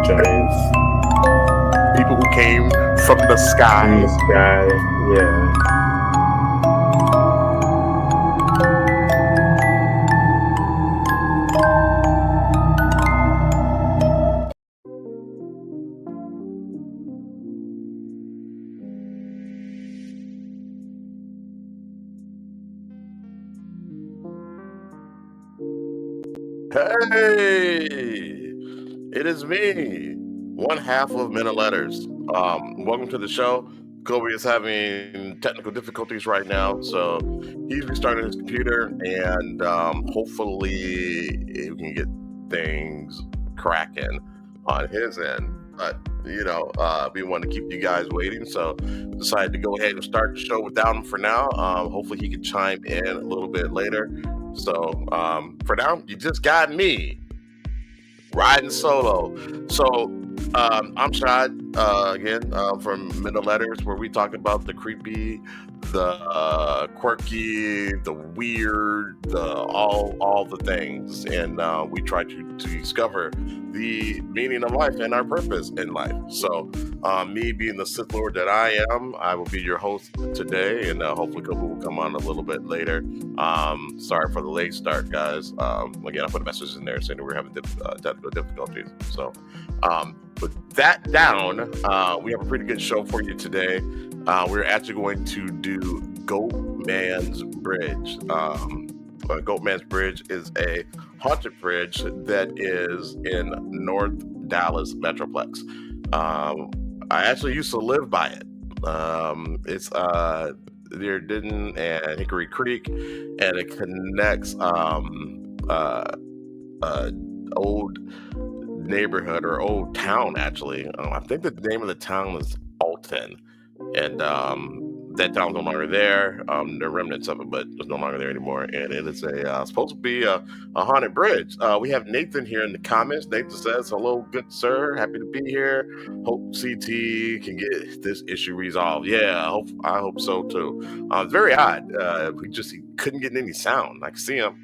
Sleep giants People who came from the in sky. the sky. Yeah. Hey, it is me, one half of Men of Letters. Welcome to the show. Kobe is having technical difficulties right now, so he's restarting his computer, and hopefully we can get things cracking on his end. But we want to keep you guys waiting, so decided to go ahead and start the show without him for now. Hopefully he can chime in a little bit later. So for now, you just got me riding solo. So I'm Shad again from Middle Letters, where we talk about the creepy, the quirky, the weird, the all the things, and we try to discover the meaning of life and our purpose in life. So me being the Sith Lord that I am, I will be your host today, and hopefully Kobe will come on a little bit later. Sorry for the late start, guys. Again, I put a message in there saying that we're having technical difficulties. So with that down, we have a pretty good show for you today. We're actually going to do Goatman's Bridge. Goatman's Bridge is a haunted bridge that is in North Dallas Metroplex. I actually used to live by it. It's near Denton and Hickory Creek, and it connects old neighborhood or old town, actually. I think the name of the town is Alton, and that town's no longer there. There are remnants of it, but it's no longer there anymore. And it is supposed to be a haunted bridge. We have Nathan here in the comments. Nathan says, "Hello, good sir. Happy to be here. Hope CT can get this issue resolved." Yeah, I hope so too. It's very odd. He couldn't get any sound. I could see him.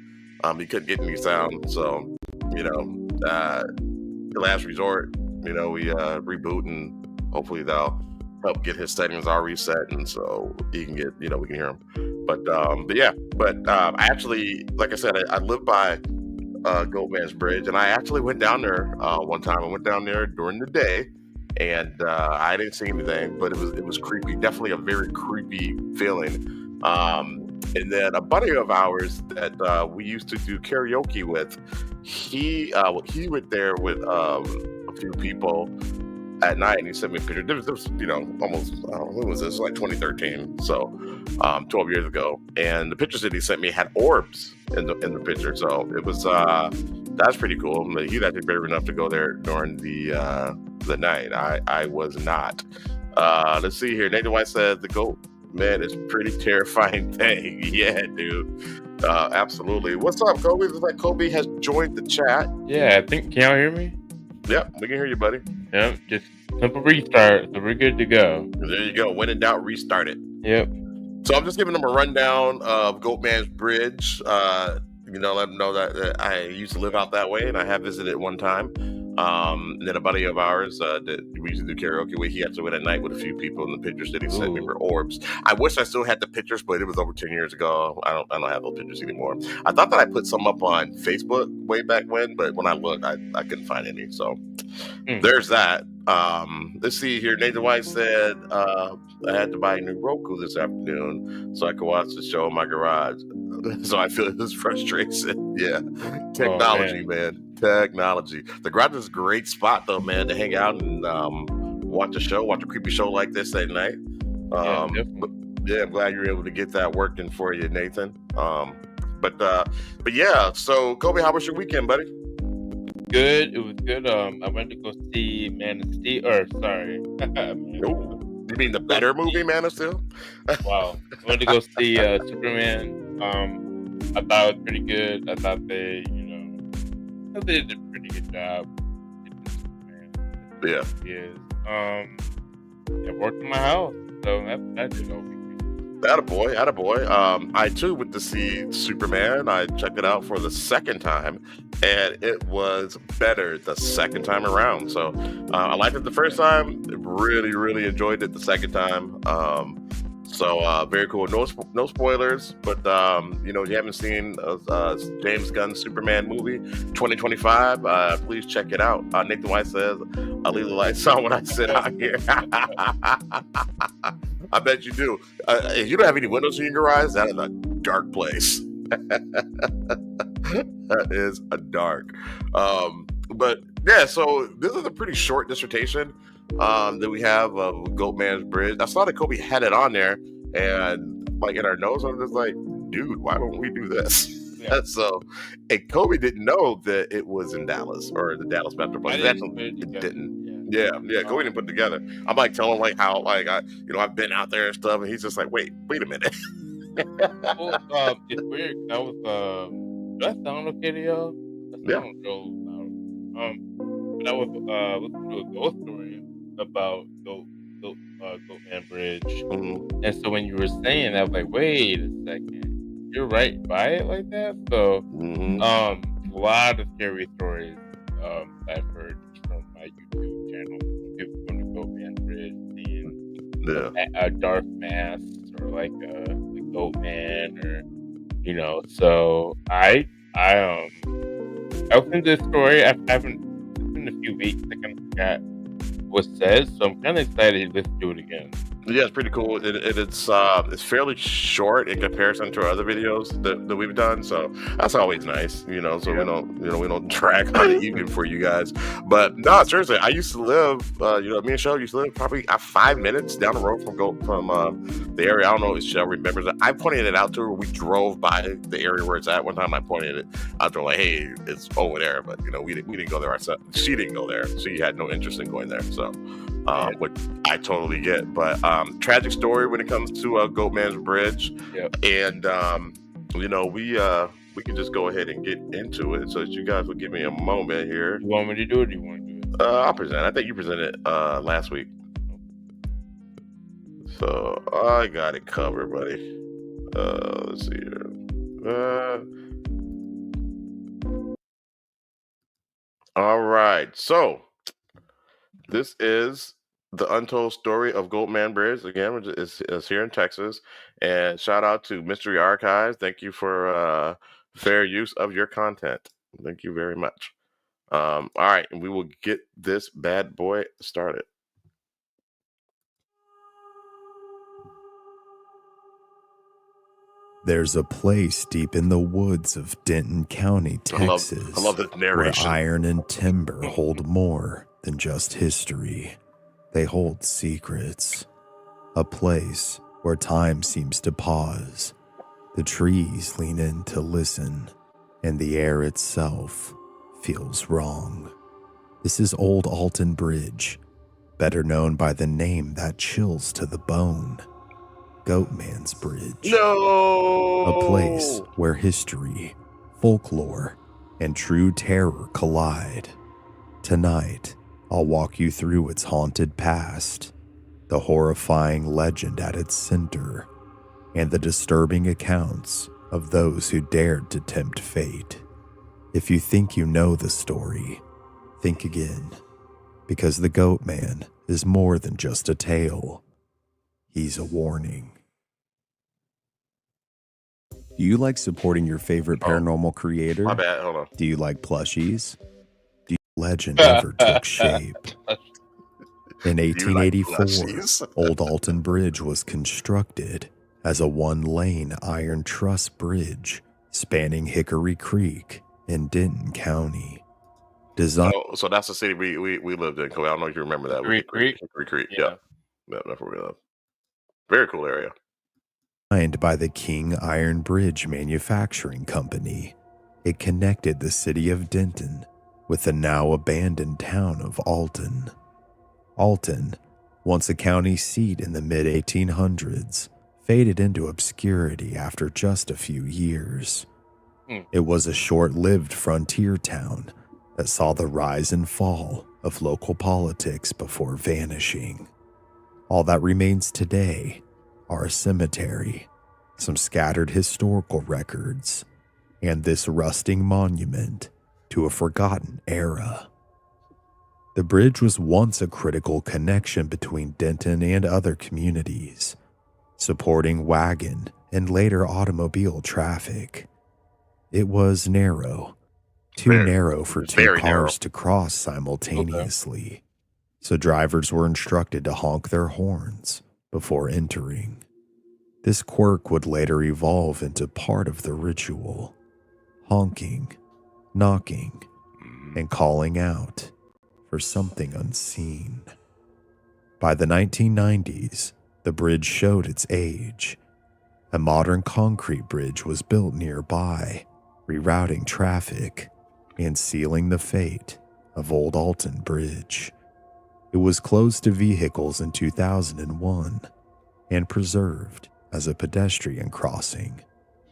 He couldn't get any sound. So, the last resort, we reboot, and hopefully they'll help get his settings all reset, and so he can get, we can hear him. But I actually, like I said, I live by Goatman's Bridge, and I actually went down there one time. I went down there during the day, and I didn't see anything, but it was creepy. Definitely a very creepy feeling. And then a buddy of ours that we used to do karaoke with, he went there with a few people at night, and he sent me a picture. This was almost, when was this? Like 2013, so 12 years ago. And the pictures that he sent me had orbs in the picture, so it was that's pretty cool. He's actually brave enough to go there during the night. I was not. Let's see here. Nathan White said the goat man is pretty terrifying thing. Yeah, dude. Absolutely. What's up, Kobe? Looks like Kobe has joined the chat. Yeah, I think. Can y'all hear me? Yep, we can hear you, buddy. Yep, just simple restart, so we're good to go. There you go. When in doubt, restart it. Yep. So I'm just giving them a rundown of Goatman's Bridge. Let them know that I used to live out that way, and I have visited one time. And then a buddy of ours that we used to do karaoke with, he actually went at night with a few people, and the pictures that he sent me were orbs. I wish I still had the pictures, but it was over 10 years ago. I don't have those pictures anymore. I thought that I put some up on Facebook way back when, but when I looked, I couldn't find any. So there's that. Let's see here. Nathan White said, I had to buy a new Roku this afternoon so I could watch the show in my garage. So I feel his frustration. Yeah. Technology, man. Technology. The garage is a great spot, though, man, to hang out and watch a creepy show like this at night. I'm glad you were able to get that working for you, Nathan. But yeah. So, Kobe, how was your weekend, buddy? Good. It was good. I went to go see Man of Steel. You mean the better movie, Man of Steel? Wow. I went to go see Superman. I thought it was pretty good. I thought they did a pretty good job. Yeah. Yes. I worked in my house, so that's it all weekend. Attaboy, attaboy. I too went to see Superman. I checked it out for the second time, and it was better the second time around. So I liked it the first time. Really, really enjoyed it the second time. So very cool. No spoilers, but if you haven't seen James Gunn's Superman movie 2025, please check it out. Nathan White says, "I'll leave the lights on when I sit out here." I bet you do. If you don't have any windows in your garage, that is a dark place. That is a dark. But yeah, so this is a pretty short dissertation that we have of Goatman's Bridge. I saw that Kobe had it on there, and like in our notes, I'm just like, dude, why don't we do this? Yeah. So, and Kobe didn't know that it was in Dallas or the Dallas Metroplex. It didn't. Yeah. Kobe didn't put it together. I'm like telling like how like I've been out there and stuff, and he's just like, wait a minute. Well, it's weird. That was does that sound okay to y'all? That sounds real loud. But I was listening to a ghost story about Goatman Bridge, and so when you were saying that, I was like, wait a second, you're right by it like that. So, a lot of scary stories I've heard from my YouTube channel. People going to Goatman Bridge, seeing a dark mass or like a Goatman, or So I listened to this story. I haven't in a few weeks. I kind of forgot what said, so I'm kind of excited to listen to it again. Yeah, it's pretty cool. It's fairly short in comparison to our other videos that we've done, so that's always nice, So we don't drag on it even for you guys. But no, seriously, I used to live, me and Shell used to live probably 5 minutes down the road from the area. I don't know if Shell remembers it. I pointed it out to her. We drove by the area where it's at one time. I pointed it out to her like, hey, it's over there, but we didn't go there ourselves. She didn't go there. She had no interest in going there. So. Which I totally get, but tragic story when it comes to Goatman's Bridge, and we can just go ahead and get into it. So that you guys will give me a moment here. You want me to do it? Or do you want to do it? I'll present. I think you presented last week, so I got it covered, buddy. Let's see here. All right, so. This is the untold story of Goatman Bridge. Again, it's here in Texas. And shout out to Mystery Archives. Thank you for fair use of your content. Thank you very much. All right, and we will get this bad boy started. There's a place deep in the woods of Denton County, Texas, I love this narration. Where iron and timber hold more than just history. They hold secrets. A place where time seems to pause. The trees lean in to listen, and the air itself feels wrong. This is Old Alton Bridge, better known by the name that chills to the bone, Goatman's Bridge. No! A place where history, folklore, and true terror collide. Tonight, I'll walk you through its haunted past, the horrifying legend at its center, and the disturbing accounts of those who dared to tempt fate. If you think you know the story, think again, because the Goatman is more than just a tale. He's a warning. Do you like supporting your favorite paranormal creator? My bad, hold on. Do you like plushies? Legend ever took shape. In 1884, Old Alton Bridge was constructed as a one-lane iron truss bridge spanning Hickory Creek in Denton County. So that's the city we lived in. I don't know if you remember that. Hickory Creek? Hickory Creek, yeah. That's where we live. Very cool area. Designed by the King Iron Bridge Manufacturing Company, it connected the city of Denton with the now abandoned town of Alton. Alton, once a county seat in the mid-1800s, faded into obscurity after just a few years. It was a short-lived frontier town that saw the rise and fall of local politics before vanishing. All that remains today are a cemetery, some scattered historical records, and this rusting monument to a forgotten era. The bridge was once a critical connection between Denton and other communities, supporting wagon and later automobile traffic. It was narrow, too narrow for two cars to cross simultaneously, so drivers were instructed to honk their horns before entering. This quirk would later evolve into part of the ritual, honking, knocking, and calling out for something unseen. By the 1990s, the bridge showed its age. A modern concrete bridge was built nearby, rerouting traffic and sealing the fate of Old Alton Bridge. It was closed to vehicles in 2001 and preserved as a pedestrian crossing,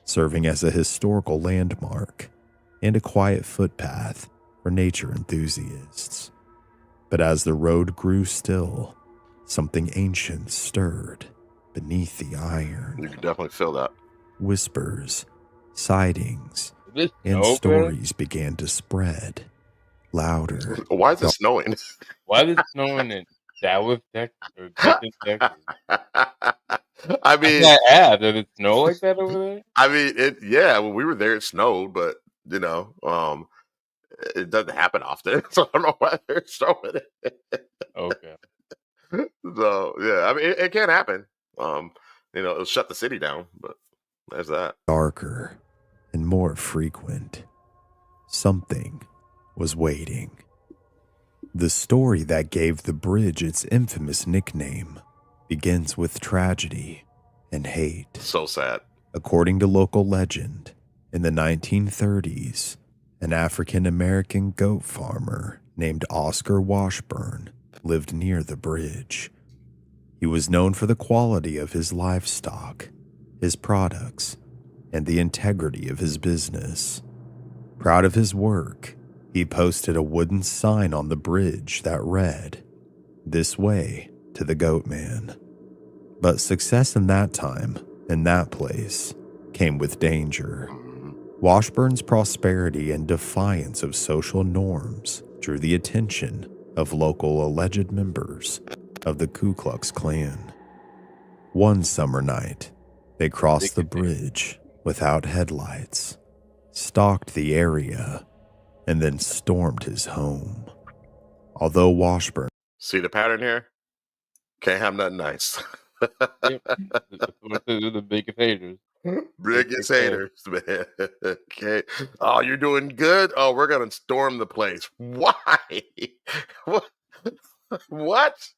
serving as a historical landmark and a quiet footpath for nature enthusiasts. But as the road grew still, something ancient stirred beneath the iron. You can definitely feel that. Whispers, sightings, and stories began to spread, louder. Why is it snowing? Why is it snowing in Dallas, Texas, or Denton, Texas? I mean, did it snow like that over there? I mean, when we were there, it snowed, but you know, it doesn't happen often, so I don't know why they're snowing it. Okay. So yeah, I mean, it can happen. It'll shut the city down, but there's that. Darker and more frequent. Something was waiting. The story that gave the bridge its infamous nickname begins with tragedy and hate. So sad. According to local legend, in the 1930s, an African-American goat farmer named Oscar Washburn lived near the bridge. He was known for the quality of his livestock, his products, and the integrity of his business. Proud of his work, he posted a wooden sign on the bridge that read, "This way to the Goatman." But success in that time, in that place, came with danger. Washburn's prosperity and defiance of social norms drew the attention of local alleged members of the Ku Klux Klan. One summer night, they crossed the bridge without headlights, stalked the area, and then stormed his home. Although Washburn... See the pattern here? Can't have nothing nice. The biggest haters. Biggest haters, man. Okay. Oh, you're doing good? Oh, we're going to storm the place. Why? What?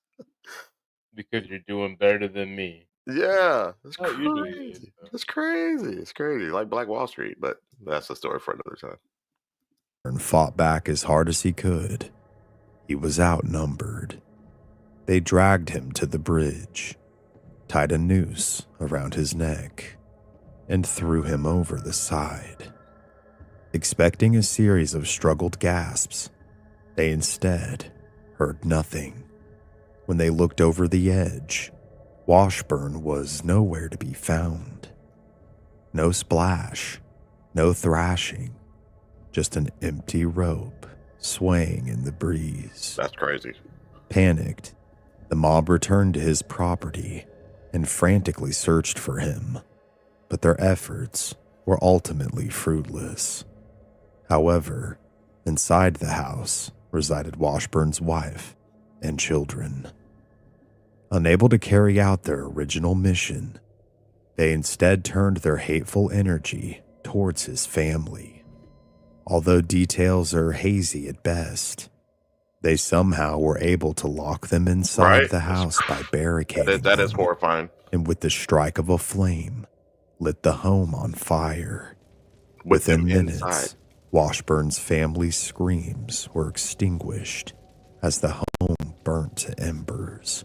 Because you're doing better than me. Yeah. It's Not usually crazy. is, though. It's crazy. It's crazy. Like Black Wall Street, but that's the story for another time. And fought back as hard as he could. He was outnumbered. They dragged him to the bridge, tied a noose around his neck, and threw him over the side. Expecting a series of struggled gasps, they instead heard nothing. When they looked over the edge, Washburn was nowhere to be found. No splash, no thrashing, just an empty rope swaying in the breeze. That's crazy. Panicked, the mob returned to his property and frantically searched for him, but their efforts were ultimately fruitless. However, inside the house resided Washburn's wife and children. Unable to carry out their original mission, they instead turned their hateful energy towards his family. Although details are hazy at best, they somehow were able to lock them inside the house by barricading That is them, horrifying. and with the strike of a flame, lit the home on fire. Within minutes, inside. Washburn's family's screams were extinguished as the home burnt to embers.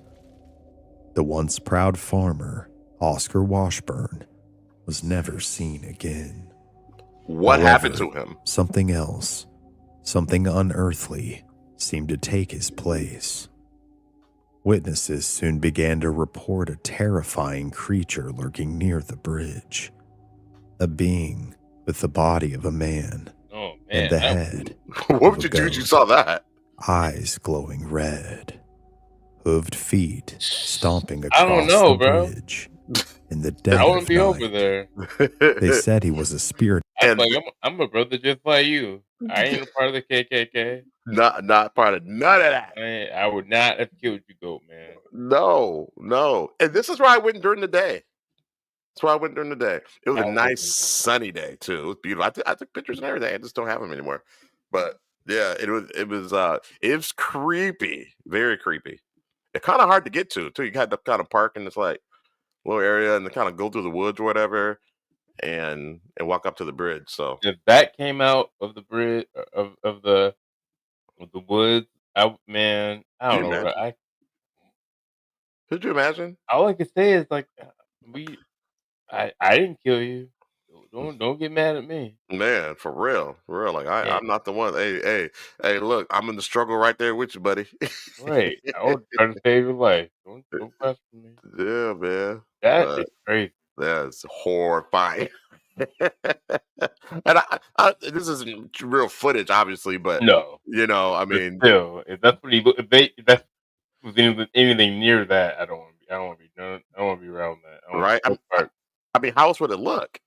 The once proud farmer, Oscar Washburn, was never seen again. What However, happened to him? Something else, something unearthly, seemed to take his place. Witnesses soon began to report a terrifying creature lurking near the bridge. A being with the body of a man Oh and man, the head What of would a you do if you goat, saw that? eyes glowing red, hooved feet stomping I don't across know, the bro. bridge in the I dead want to of be over night. there. They said he was a spirit. I'm And like, I'm a brother just like you. I ain't a part of the KKK. not part of none of that. I would not have killed you, goat man. No. And this is where I went during the day. That's why I went during the day. It was a I nice wouldn't. sunny day too. It was beautiful. I took pictures and everything. I just don't have them anymore. But yeah, it was creepy, very creepy. It's kind of hard to get to too. You had to kind of park in this like little area and then kind of go through the woods or whatever, and walk up to the bridge. So If that came out of the bridge of the woods, man, I could don't you know. Bro. imagine? Could you imagine? All I can say is like I didn't kill you. Don't get mad at me. Man, for real, for real. Like Yeah, I'm not the one. Hey! Look, I'm in the struggle right there with you, buddy. right. I would try to save your life. Don't question me. Yeah, man. That But is crazy. that's horrifying. And this isn't real footage, obviously, but No, I but mean, still, if that's what if that was anything near that, I don't want to be. I don't want to be. I don't want to be around that. I don't want right? to be no part. I mean, how else would it look?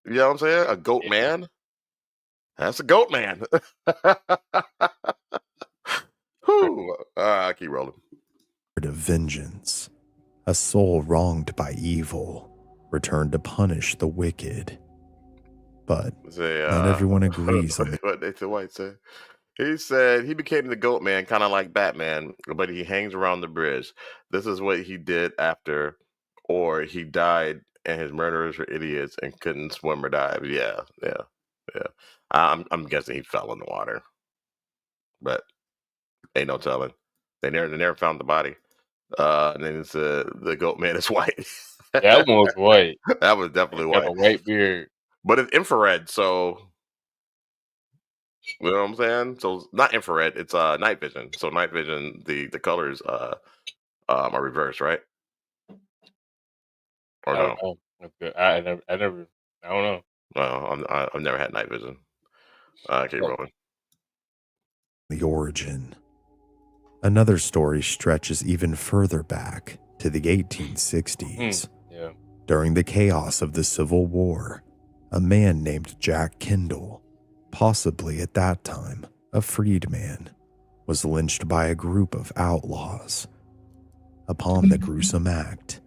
You know what I'm saying? A goat Yeah. man? That's a goat man. Whew. I keep rolling. Of vengeance, a soul wronged by evil, returned to punish the wicked. But Say, not everyone agrees on the what Nathan White said. He said he became the goat man, kind of like Batman, but he hangs around the bridge. This is what he did after, or he died and his murderers were idiots and couldn't swim or dive. Yeah. I'm guessing he fell in the water, but ain't no telling. They never found the body. And then it's the goat man is white. That one was white. That was definitely Got white, a white beard. but it's infrared, so you know what I'm saying? So it's not infrared, it's night vision. So night vision, the colors are reversed, right? Or I don't no? know. That's good. I never. I don't know. No, I've never had night vision. Keep Oh, rolling. origin. Another story stretches even further back to the 1860s. yeah. During the chaos of the Civil War, a man named Jack Kendall, possibly at that time a freedman, was lynched by a group of outlaws. Upon the gruesome act,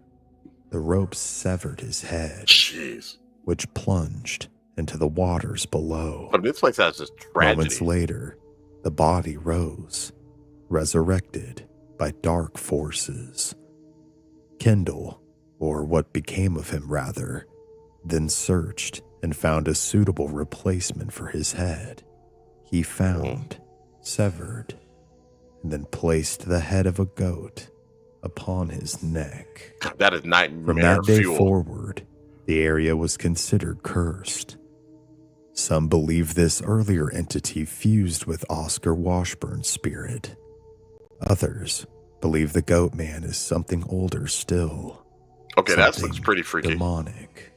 the ropes severed his head, Jeez. which plunged into the waters below. I mean, this place has just Moments tragedy. later, the body rose, resurrected by dark forces. Kendall, or what became of him rather, then searched and found a suitable replacement for his head. He found, severed, and then placed the head of a goat upon his neck. That is From nightmare that day fuel. forward, the area was considered cursed. Some believe this earlier entity fused with Oscar Washburn's spirit. Others believe the goat man is something older still. Okay, that something looks pretty freaky. demonic.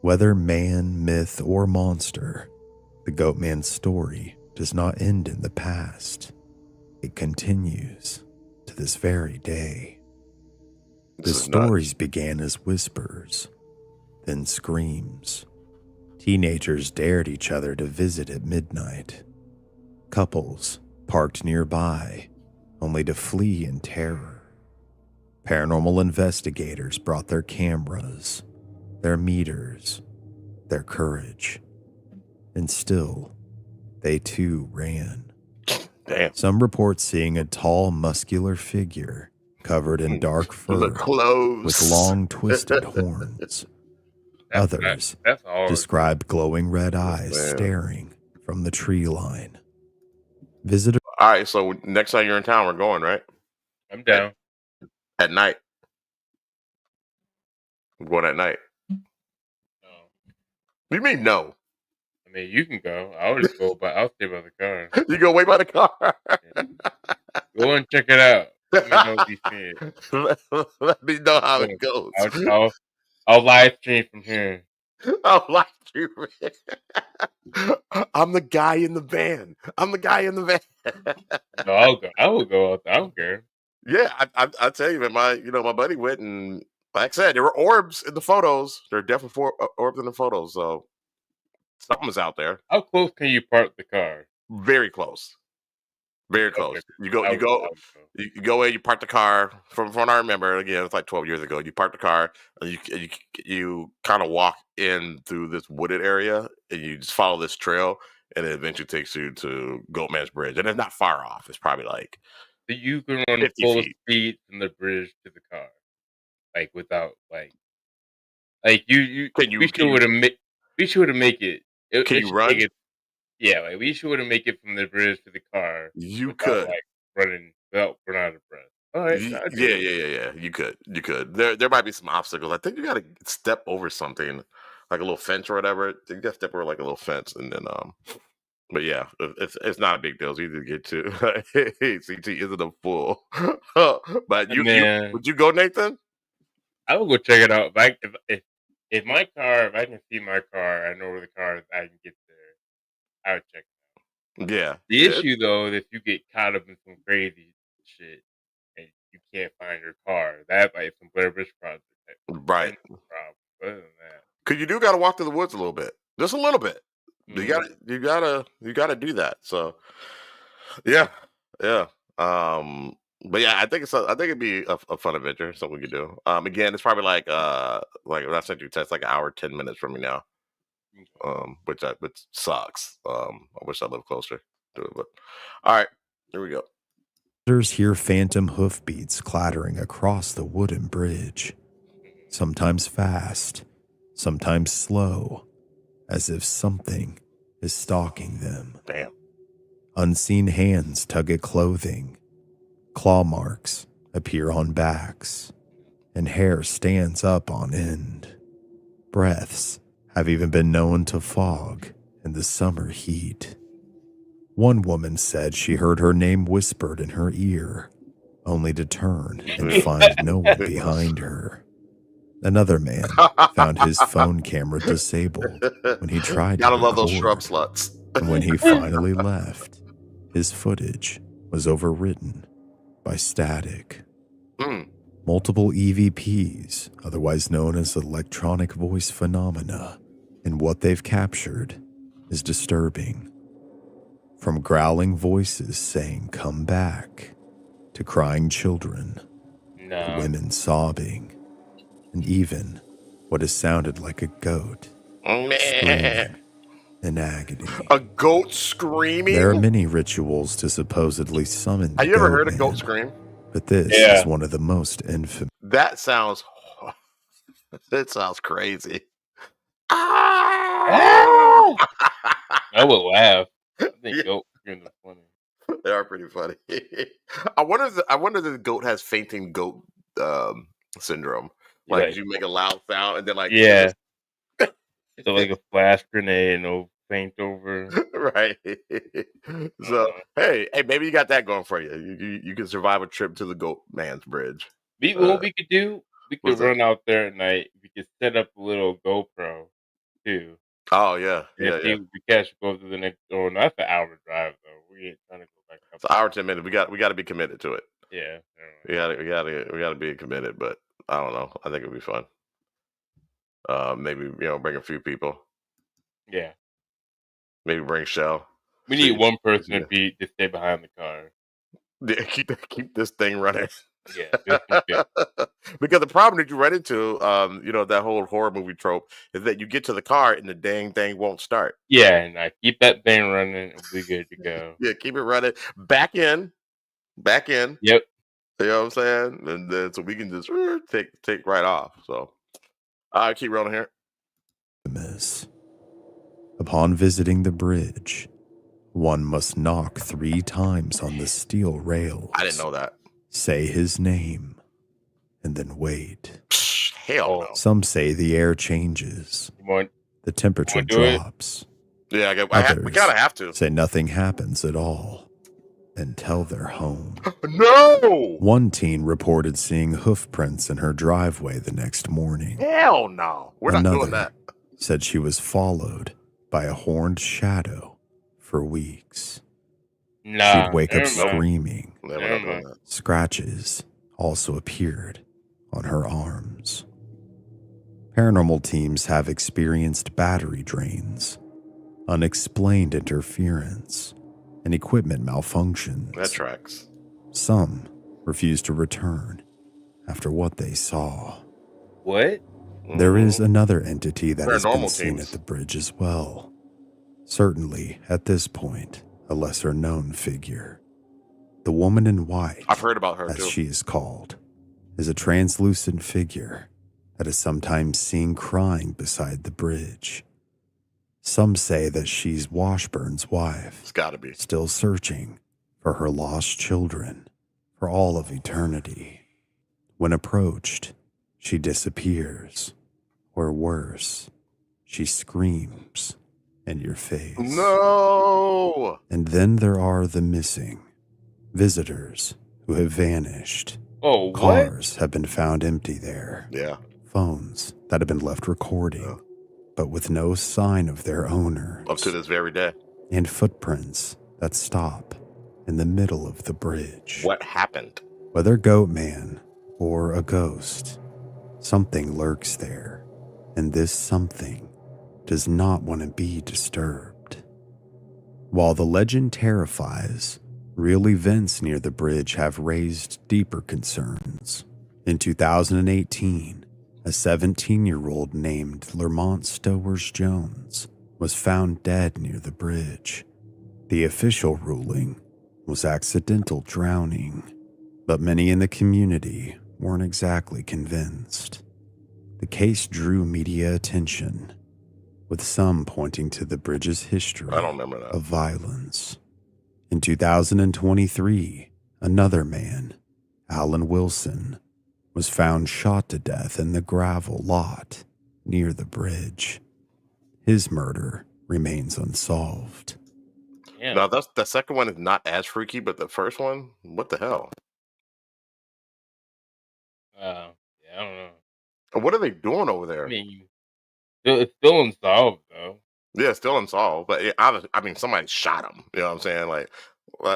Whether man, myth, or monster, the goat man's story does not end in the past. It continues to this very day. The This is nuts. stories began as whispers, then screams. Teenagers dared each other to visit at midnight. Couples parked nearby, only to flee in terror. Paranormal investigators brought their cameras, their meters, their courage. And still, they too ran. Damn. Some report seeing a tall, muscular figure covered in dark The fur clothes. with long, twisted horns. Others That's hard. described glowing red eyes man. staring from the tree line. Visitors All right, so next time you're in town, we're going, right? I'm down. At night. We're going at night. No. What do you mean no? I mean, you can go. I'll just go, but I'll stay by the car. You go wait by the car. Go and check it out. Let me know if you see it. Let me know how Go. it goes. I'll live stream from here. I'll like you. I'm the guy in the van. I'm the guy in the van. No, I'll go. I will go out there. I don't care. Yeah, I tell you, man. My buddy went and, like I said, there were orbs in the photos. There are definitely orbs in the photos. So something's out there. How close can you park the car? Very close. Very close. Okay. You go, I you would go, go. you go in. You park the car. From what I remember, again, it's like 12 years ago. You park the car, and you kind of walk in through this wooded area, and you just follow this trail, and it eventually takes you to Goatman's Bridge, and it's not far off. It's probably like So you can run 50 full feet. speed from the bridge to the car, like without like you. Can you? We Can should you? have make. We should have make it. Can It you should run? take it. Yeah, like we should have make it from the bridge to the car You without could. like running without running out of breath. All right, I'll do it. Yeah. You could. There might be some obstacles. I think you got to step over something, like a little fence or whatever. You got to step over like a little fence, and then But yeah, it's not a big deal. It's easy to get to. ACT isn't a fool. But you Man, would you go, Nathan? I will go check it out. If my car, if I can see my car, I know where the car is. I can get there. I would check. Yeah. The Yeah. issue though is if you get caught up in some crazy shit and you can't find your car, that like some Blair Witch Project. Right. That's the problem. Other than that, Cause you do got to walk through the woods a little bit, just a little bit. You mhm. gotta do that. So yeah. But yeah, I think it'd be a fun adventure, something we could do. Again, it's probably like when I sent you a text, like an hour, 10 minutes from me now. Which sucks. I wish I lived closer to it, but all right, here we go. Others hear phantom hoofbeats clattering across the wooden bridge, sometimes fast, sometimes slow, as if something is stalking them. Damn. Unseen hands tug at clothing, claw marks appear on backs, and hair stands up on end. Breaths have even been known to fog in the summer heat. One woman said she heard her name whispered in her ear, only to turn and find no one behind her. Another man found his phone camera disabled when he tried to Gotta love those shrub record, sluts. and when he finally left, his footage was overwritten by static. Mm. Multiple EVPs, otherwise known as electronic voice phenomena, and what they've captured is disturbing. From growling voices saying, "Come back," to crying children, to women sobbing, and even what has sounded like a goat screaming in agony. A goat screaming? There are many rituals to supposedly summon the Have you ever heard a goat Goatman, scream? but this Yeah. is one of the most infamous. That sounds crazy. I would laugh. I think Yeah. goat screams are funny. They are pretty funny. I wonder if the goat has fainting goat syndrome. Like, you make a loud sound and then like yeah. So like a flash grenade and it'll faint over. right. So hey, maybe you got that going for you. You can survive a trip to the Goat Man's Bridge. What we could do, we what's could that? run out there at night. We could set up a little GoPro too. Oh yeah, And yeah. if we catch go to the next door. No, that's an hour drive though. We ain't trying to go back up. It's an hour, 10 minutes. We got to be committed to it. Yeah. We got to be committed. But I don't know. I think it'd be fun. Maybe bring a few people. Yeah. Maybe bring Shell. We need one person to stay behind the car. Yeah, keep this thing running. Yeah. Because the problem that you run into, that whole horror movie trope is that you get to the car and the dang thing won't start. Yeah, and I keep that thing running and we'll be good to go. Yeah, keep it running. Back in. Yep. You know what I'm saying? And then so we can just take right off. So I keep rolling here. Upon visiting the bridge, one must knock 3 times on the steel rails. I didn't know that. Say his name, and then wait. Hell no. Some say the air changes. The temperature drops. Yeah, we Others gotta have to. say nothing happens at all. until their home. No! One teen reported seeing hoof prints in her driveway the next morning. Hell no. We're not doing that. Said she was followed by a horned shadow for weeks. Nah, She'd wake up never mind. screaming. Yeah, we're not doing that. Scratches also appeared on her arms. Paranormal teams have experienced battery drains, unexplained interference, and equipment malfunctions. That tracks. Some refuse to return after what they saw. What? There is another entity that has been Paranormal seen teams. at the bridge as well. Certainly, at this point, a lesser-known figure. The woman in white, I've heard about her as too. she is called, is a translucent figure that is sometimes seen crying beside the bridge. Some say that she's Washburn's wife, It's gotta be. still searching for her lost children for all of eternity. When approached, she disappears, or worse, she screams in your face. No! And then there are the missing visitors who have vanished. Oh, what? Cars have been found empty there. Yeah. Phones that have been left recording, Yeah. but with no sign of their owners. Up to this very day. And footprints that stop in the middle of the bridge. What happened? Whether Goatman or a ghost, something lurks there, and this something does not want to be disturbed. While the legend terrifies, real events near the bridge have raised deeper concerns. In 2018, a 17-year-old named Lermont Stowers Jones was found dead near the bridge. The official ruling was accidental drowning, but many in the community weren't exactly convinced. The case drew media attention, with some pointing to the bridge's history I don't remember that. of violence. In 2023, another man, Alan Wilson, was found shot to death in the gravel lot near the bridge. His murder remains unsolved. Damn. Now, that's the second one is not as freaky, but the first one, what the hell? Yeah, I don't know. What are they doing over there? I mean, it's still unsolved though. Yeah, it's still unsolved, but I mean, somebody shot him. You know what I'm saying? Like,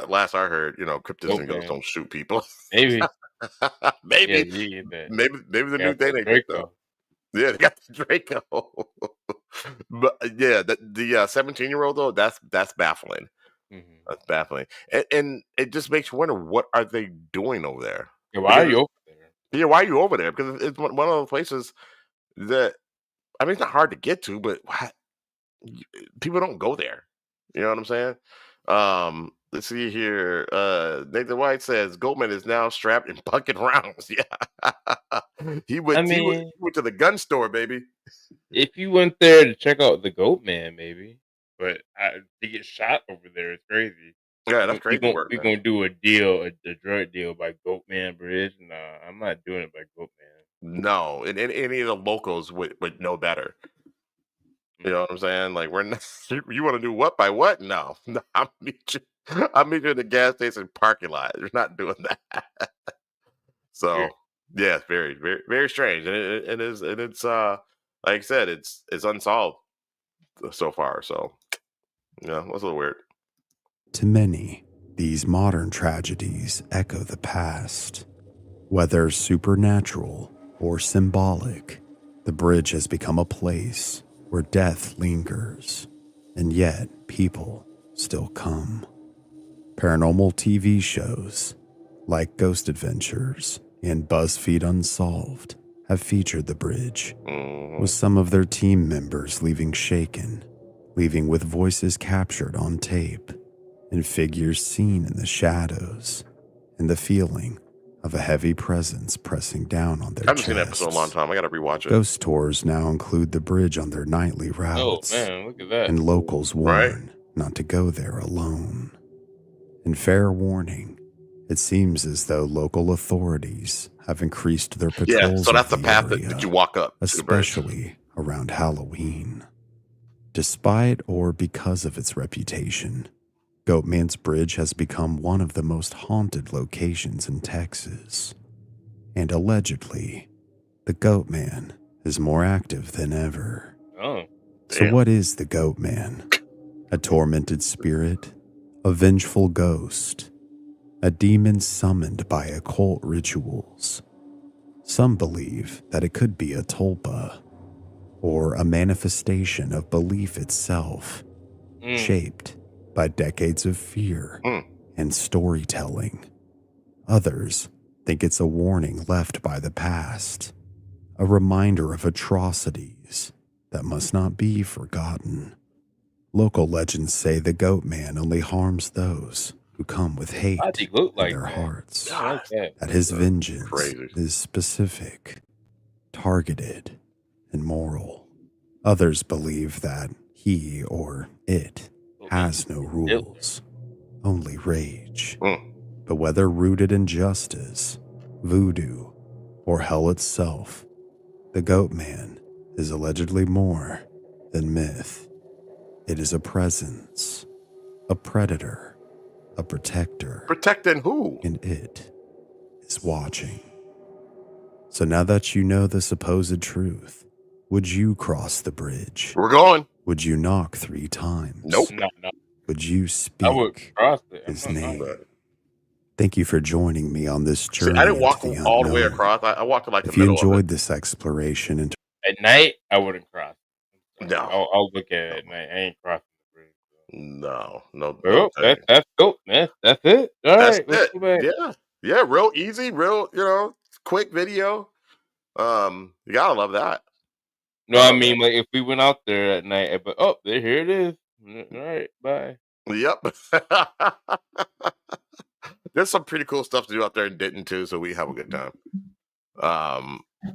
last I heard, cryptids and ghosts Okay. don't shoot people. Maybe. maybe, Yeah, you get that. maybe the new Yeah, thing they get though. Yeah, they got the Draco. But yeah, the 17-year-old though, that's baffling. Mhm. That's baffling, and it just makes you wonder, what are they doing over there? Yeah, why are you over there? Yeah, why are you over there? Because it's one of those places that, I mean, it's not hard to get to, but people don't go there. You know what I'm saying? Let's see here. Nathan White says Goatman is now strapped in bucket rounds. Yeah, he went to the gun store, baby. If you went there to check out the Goatman, maybe, but to get shot over there is crazy. Yeah, that's crazy work. We're gonna do a deal, a drug deal by Goatman Bridge. Nah, I'm not doing it by Goatman. No, and any of the locals would know better. You know what I'm saying? Like, we're not. You want to do what by what? No, I'll meet you in the gas station parking lot. We're not doing that. So Weird. yeah, it's very, very, very strange, and it's like I said, it's unsolved so far. So yeah, that's a little weird. To many, these modern tragedies echo the past. Whether supernatural or symbolic, the bridge has become a place where death lingers, and yet people still come. Paranormal TV shows like Ghost Adventures and BuzzFeed Unsolved have featured the bridge, with some of their team members leaving shaken, leaving with voices captured on tape, and figures seen in the shadows, and the feeling of a heavy presence pressing down on their I haven't chests. seen that episode in a long time. I gotta rewatch it. Ghost tours now include the bridge on their nightly routes, Oh man, look at that. and locals warn Right. not to go there alone. And fair warning, it seems as though local authorities have increased their patrols. Yeah, so that's of the path area, that you walk up, to the bridge. especially around Halloween. Despite or because of its reputation, Goatman's Bridge has become one of the most haunted locations in Texas. And allegedly, the Goatman is more active than ever. Oh. So Damn. what is the Goatman? A tormented spirit? A vengeful ghost? A demon summoned by occult rituals? Some believe that it could be a tulpa, or a manifestation of belief itself, shaped by decades of fear and storytelling. Others think it's a warning left by the past, a reminder of atrocities that must not be forgotten. Local legends say the Goatman only harms those who come with hate Why'd he look in like their that? hearts, I like that. that his vengeance Crazy. is specific, targeted, and moral. Others believe that he or it has no rules, only rage. But whether rooted in justice, voodoo, or hell itself, the Goatman is allegedly more than myth. It is a presence, a predator, a protector. Protecting who? And it is watching. So now that you know the supposed truth, would you cross the bridge? We're going. Would you knock 3 times? Nope. No. Would you I would speak cross it. his I'm not name? knocking it. Thank you for joining me on this See, journey I didn't walk into the all the way unknown. across. I walked to like If the you middle of enjoyed it. this exploration into At night, I wouldn't cross. No. I'll look at it at night. I ain't crossing the bridge. No. No. Well, no that's cool. That's it. All That's right, let's it. go back. Yeah. Yeah. Real easy. Real, quick video. You gotta love that. No, I mean, like, if we went out there at night, but here it is. All right, bye. Yep. There's some pretty cool stuff to do out there in Denton too, so we have a good time.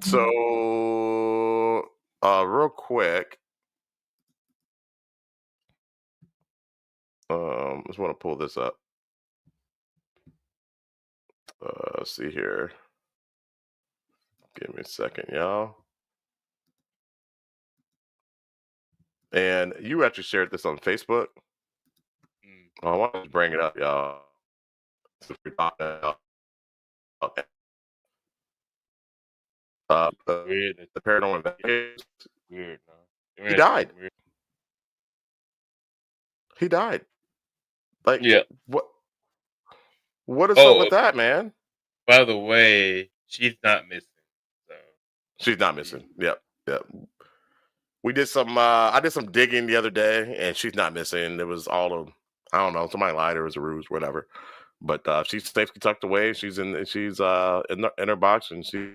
So real quick, just want to pull this up. Let's see here. Give me a second, y'all. And you actually shared this on Facebook. I want to bring it up, y'all. Since we're talking about Weird. the paranormal investigators. Weird. No. He died. Weird. He died. Like, Yeah. What is up with that, man? By the way, she's not missing. So she's not missing. Yep. We did some. I did some digging the other day, and she's not missing. It was all of, I don't know, somebody lied or it was a ruse, whatever. But she's safely tucked away. She's in her box, and she's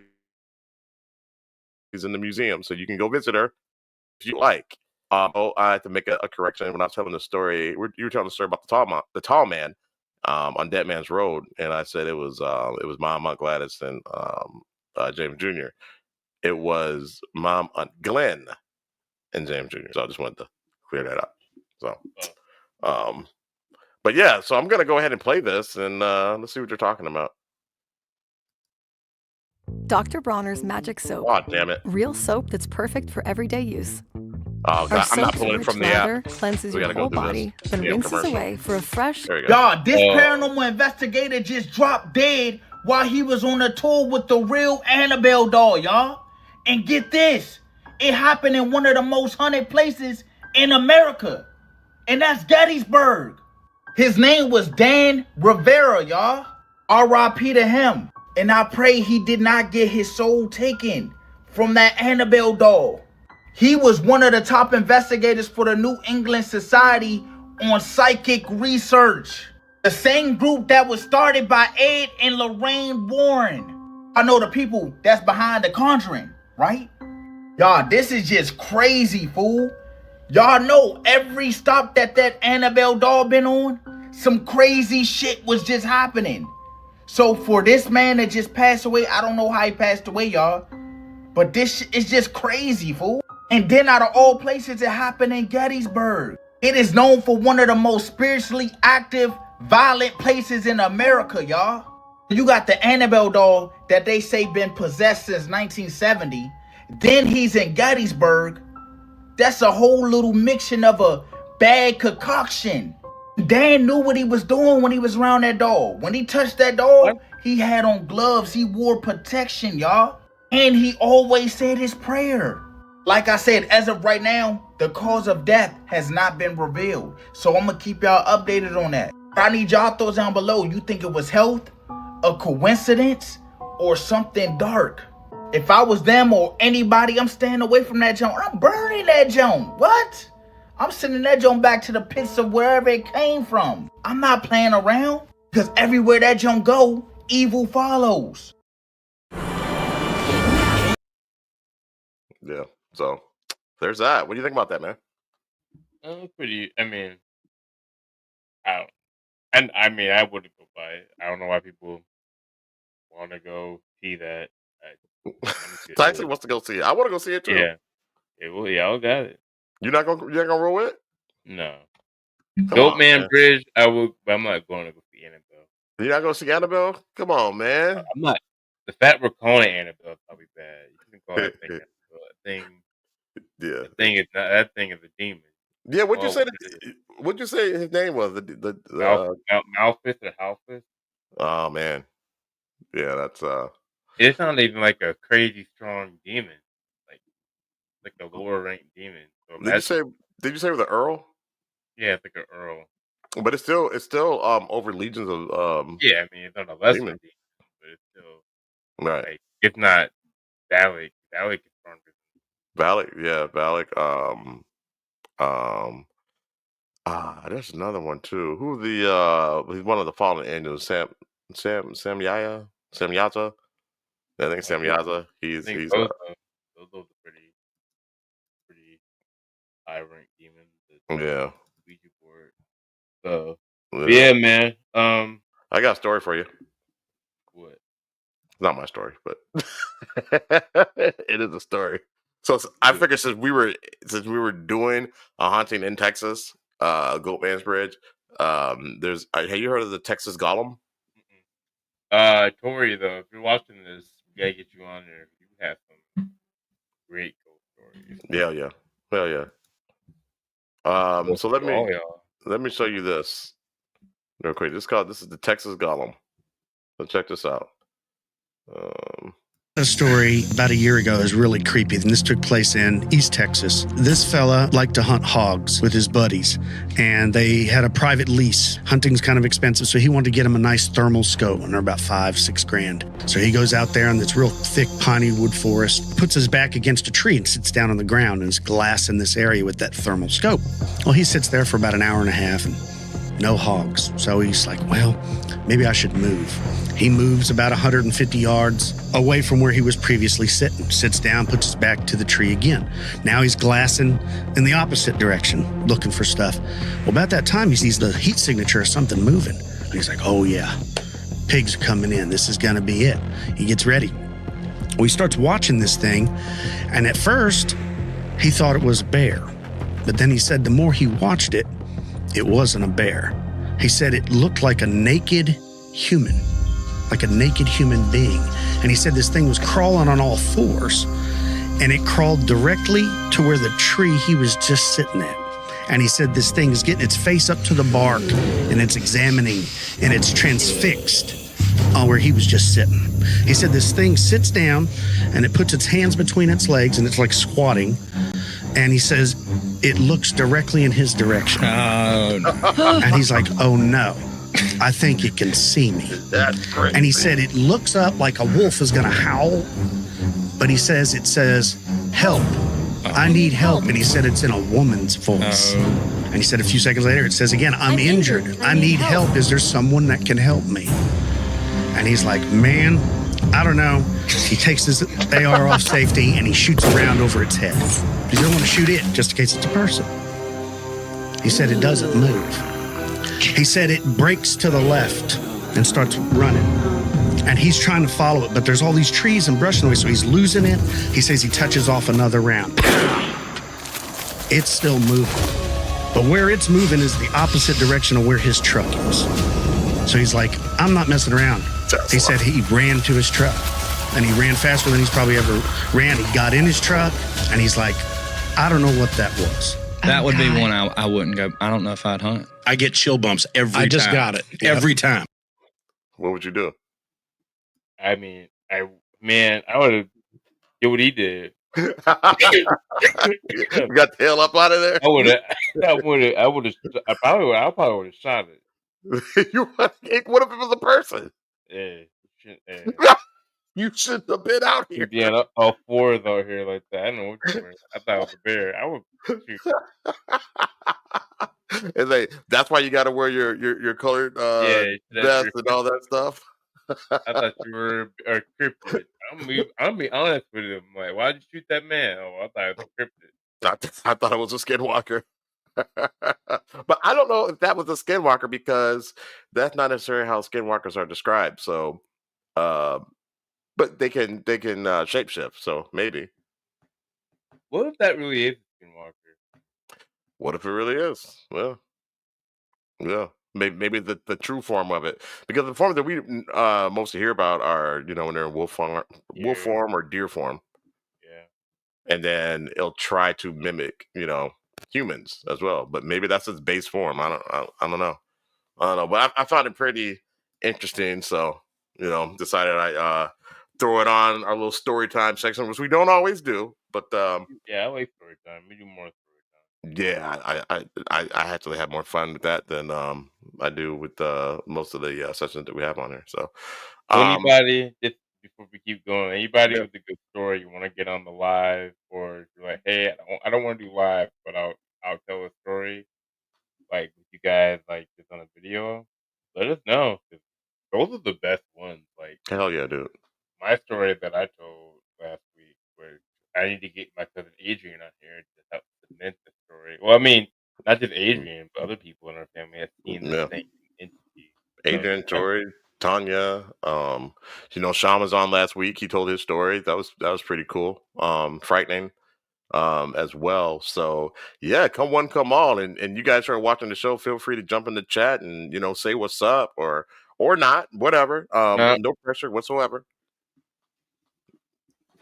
in the museum, so you can go visit her if you like. I had to make a correction when I was telling the story. You were telling the story about the tall man on Dead Man's Road, and I said it was Mom, Aunt Gladys, and James Jr. It was Mom, Aunt Glenn, and James Jr. So I just wanted to clear that up. So, but yeah, so I'm gonna go ahead and play this, and let's see what you're talking about. Dr. Bronner's Magic Soap. Oh, damn it. Real soap that's perfect for everyday use. Oh, Our I'm not soap's pulling it rich from the lather app. cleanses We your gotta go whole do this. body, then Yeah, rinses commercial. away for a fresh... There you go. Y'all, this paranormal investigator just dropped dead while he was on a tour with the real Annabelle doll, y'all. And get this, it happened in one of the most haunted places in America, and that's Gettysburg. His name was Dan Rivera, y'all. R.I.P. to him. And I pray he did not get his soul taken from that Annabelle doll. He was one of the top investigators for the New England Society on Psychic Research, the same group that was started by Ed and Lorraine Warren. I know the people that's behind The Conjuring, right? Y'all, this is just crazy, fool. Y'all know every stop that Annabelle doll been on, some crazy shit was just happening. So for this man that just passed away, I don't know how he passed away, y'all, but this is just crazy, fool. And then out of all places, it happened in Gettysburg. It is known for one of the most spiritually active, violent places in America, y'all. You got the Annabelle doll that they say been possessed since 1970. Then he's in Gettysburg. That's a whole little mixture of a bad concoction. Dan knew what he was doing when he was around that dog. When he touched that dog, he had on gloves. He wore protection, y'all. And he always said his prayer. Like I said, as of right now, the cause of death has not been revealed. So I'm going to keep y'all updated on that. I need y'all thoughts down below. You think it was health, a coincidence, or something dark? If I was them or anybody, I'm staying away from that joint. I'm burning that joint. What? I'm sending that joint back to the pits of wherever it came from. I'm not playing around, because everywhere that joint go, evil follows. Yeah. So there's that. What do you think about that, man? Pretty. I mean, I don't. And I wouldn't go by it. I don't know why people want to go see that. Tyson wants to go see it. I want to go see it too. Yeah. I got it. You're not gonna roll with it? No. Come Goatman Bridge, I will, but I'm not going to go see Annabelle. You're not gonna see Annabelle? Come on, man. I'm not. The fact we're calling it Annabelle is probably bad. You can call that thing Annabelle. That thing is a demon. Yeah, what'd you say his name was? Malphus or Halphus? Oh man. Yeah, that's It's not even like a crazy strong demon. Like a lower ranked demon. So did you say with the Earl? Yeah, it's like an Earl. But it's still over legions of yeah, I mean it's not a lesser demon, but it's still right. Like, it's not Valak. Valak is stronger. Valak, yeah, Valak. There's another one too. Who he's one of the fallen angels, Samyata. I think Samyata. He's those are pretty high ranked demons. Yeah. Ouija board. So yeah, man. I got a story for you. What? It's not my story, but it is a story. So I figured since we were doing a haunting in Texas, Goatman's Bridge, have you heard of the Texas Golem? Tori, though, if you're watching this, we gotta get you on there. You have some great ghost stories. Hell yeah. So let me show you this real quick. This is the Texas Golem. So check this out. A story about a year ago is really creepy, and this took place in East Texas. This fella liked to hunt hogs with his buddies, and they had a private lease. Hunting's kind of expensive, so he wanted to get him a nice thermal scope, and they're about $5-6 grand. So he goes out there in this real thick piney wood forest, puts his back against a tree and sits down on the ground, and there's glass in this area with that thermal scope. Well, he sits there for about an hour and a half, and no hogs. So he's like, well, maybe I should move. He moves about 150 yards away from where he was previously sitting, sits down, puts his back to the tree again. Now he's glassing in the opposite direction, looking for stuff. Well, about that time, he sees the heat signature of something moving. And he's like, oh yeah, pigs are coming in. This is gonna be it. He gets ready. Well, he starts watching this thing, and at first, he thought it was a bear. But then he said the more he watched it, it wasn't a bear. He said it looked like a naked human being. And he said this thing was crawling on all fours, and it crawled directly to where the tree he was just sitting at. And he said this thing is getting its face up to the bark, and it's examining, and it's transfixed on where he was just sitting. He said this thing sits down, and it puts its hands between its legs, and it's like squatting. And he says it looks directly in his direction. Oh, no. And he's like, oh no, I think it can see me. That's crazy. And he said it looks up like a wolf is gonna howl, but it says, help, I need help. And he said it's in a woman's voice. And he said a few seconds later, it says again, I'm injured. I need help. Is there someone that can help me? And he's like, man, I don't know. He takes his AR off safety and he shoots around over its head. He doesn't want to shoot it just in case it's a person. He said it doesn't move. He said it breaks to the left and starts running. And he's trying to follow it, but there's all these trees and brush in the way, so he's losing it. He says he touches off another round. It's still moving. But where it's moving is the opposite direction of where his truck is. So he's like, I'm not messing around. He said he ran to his truck, and he ran faster than he's probably ever ran. He got in his truck, and he's like, I don't know what that was. That would be one I wouldn't go. I don't know if I'd hunt. I get chill bumps every time. I just got it. Every time. What would you do? I mean, I would have did what he did. You got the hell up out of there. I probably would have shot it. What if it was a person? Yeah. You shouldn't have been out here. Yeah, all four is out here like that. I don't know what you were. I thought it was a bear. I would shoot. And that's why you got to wear your colored vest and all that stuff. I thought you were a cryptid. I'm be honest with him. Like, why'd you shoot that man? Oh, I thought it was a cryptid. I thought it was a skinwalker. But I don't know if that was a skinwalker because that's not necessarily how skinwalkers are described. So, but they can shapeshift. So maybe. What if that really is a skinwalker? What if it really is? Well, yeah. Maybe the true form of it, because the forms that we mostly hear about are when they're in wolf form or deer form. Yeah. And then it'll try to mimic humans as well, but maybe that's its base form. I don't know, but I found it pretty interesting, so decided I throw it on our little story time section, which we don't always do, but yeah, I like story time. We do more story time. Yeah, I actually have more fun with that than I do with most of the sessions that we have on here. So, anybody, just before we keep going, anybody with a good story you want to get on the live, or you're like, hey, I don't want to do live, but I'll tell a story like with you guys, like just on a video. Let us know. 'Cause those are the best ones. Like, hell yeah, dude. My story that I told last week, where I need to get my cousin Adrian on here to help cement the story. Well, I mean, not just Adrian, but other people in our family have seen the same entity. Adrian, Tori, Tanya, Sean was on last week. He told his story. That was pretty cool. Frightening, as well. So yeah, come one, come all, and you guys are watching the show. Feel free to jump in the chat and say what's up or not, whatever. No pressure whatsoever.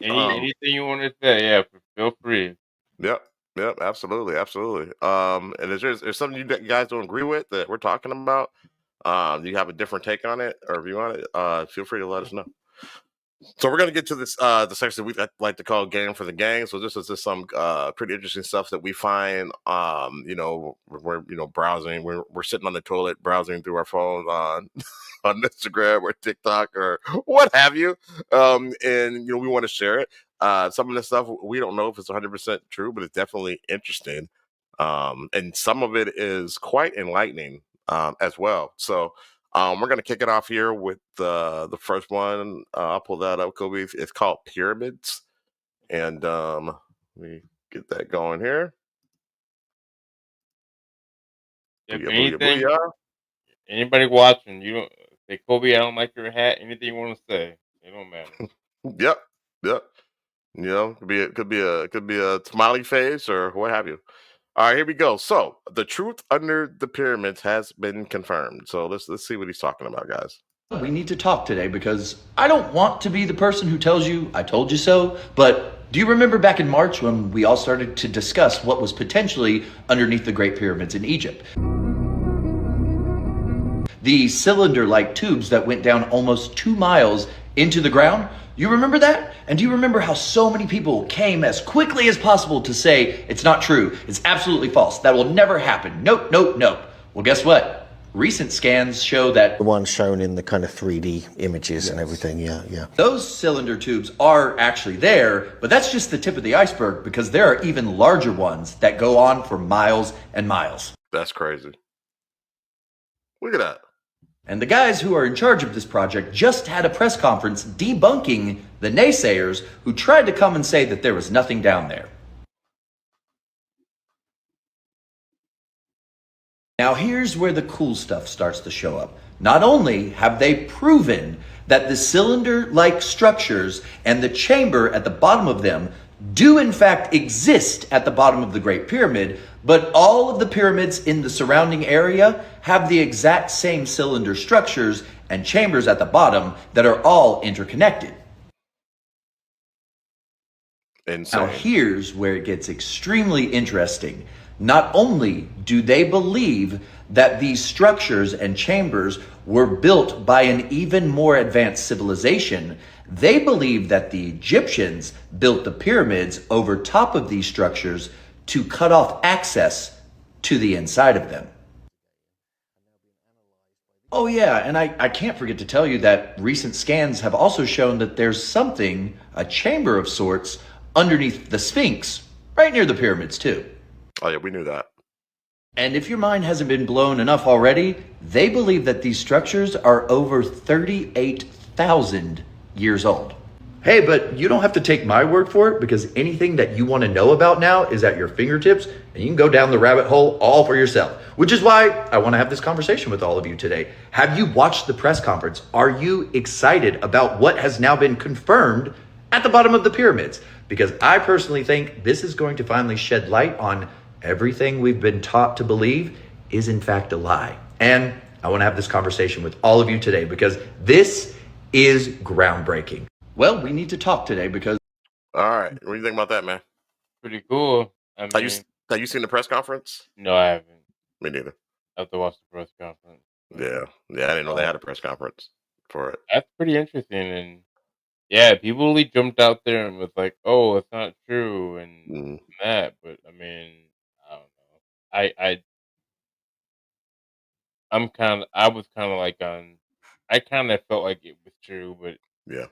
Anything you want to say, yeah, feel free. Yep, absolutely. And is there something you guys don't agree with that we're talking about? Do you have a different take on it or view on it? Feel free to let us know. So we're going to get to this the section we like to call Gang for the Gang. So this is just some pretty interesting stuff that we find. We're browsing. We're sitting on the toilet browsing through our phones on Instagram or TikTok or what have you. And we want to share it. Some of the stuff we don't know if it's 100% true, but it's definitely interesting. And some of it is quite enlightening as well. So we're going to kick it off here with the first one. I'll pull that up, Kobe. It's called Pyramids. And let me get that going here. Anybody watching, you don't say, Kobe, I don't like your hat. Anything you want to say, it don't matter. Yep. Could be a smiley face or what have you. All right, here we go. So the truth under the pyramids has been confirmed. So let's see what he's talking about, guys. We need to talk today because I don't want to be the person who tells you I told you so, but do you remember back in March when we all started to discuss what was potentially underneath the Great Pyramids in Egypt? The cylinder-like tubes that went down almost 2 miles into the ground. You remember that? And do you remember how so many people came as quickly as possible to say, it's not true, it's absolutely false, that will never happen, nope. Well, guess what? Recent scans show that the ones shown in the kind of 3D images and everything, yeah. Those cylinder tubes are actually there, but that's just the tip of the iceberg because there are even larger ones that go on for miles and miles. That's crazy. Look at that. And the guys who are in charge of this project just had a press conference debunking the naysayers who tried to come and say that there was nothing down there. Now here's where the cool stuff starts to show up. Not only have they proven that the cylinder-like structures and the chamber at the bottom of them do in fact exist at the bottom of the Great Pyramid, but all of the pyramids in the surrounding area have the exact same cylinder structures and chambers at the bottom that are all interconnected. Insane. Now here's where it gets extremely interesting. Not only do they believe that these structures and chambers were built by an even more advanced civilization, they believe that the Egyptians built the pyramids over top of these structures to cut off access to the inside of them. Oh yeah, and I can't forget to tell you that recent scans have also shown that there's something, a chamber of sorts, underneath the Sphinx, right near the pyramids too. Oh yeah, we knew that. And if your mind hasn't been blown enough already, they believe that these structures are over 38,000 years old. Hey, but you don't have to take my word for it, because anything that you want to know about now is at your fingertips, and you can go down the rabbit hole all for yourself, which is why I want to have this conversation with all of you today. Have you watched the press conference? Are you excited about what has now been confirmed at the bottom of the pyramids? Because I personally think this is going to finally shed light on everything we've been taught to believe is in fact a lie. And I want to have this conversation with all of you today because this is groundbreaking. Well, we need to talk today because... All right. What do you think about that, man? Pretty cool. I Have you mean, have you seen the press conference? no, I haven't. Me neither. I have to watch the press conference. Yeah. Yeah, I didn't know they had a press conference for it. That's pretty interesting, and yeah, people really jumped out there and was like, "Oh, it's not true," and Mm. that. But I mean, I don't know. I was kind of like on. I kind of felt like it was true, but Yeah.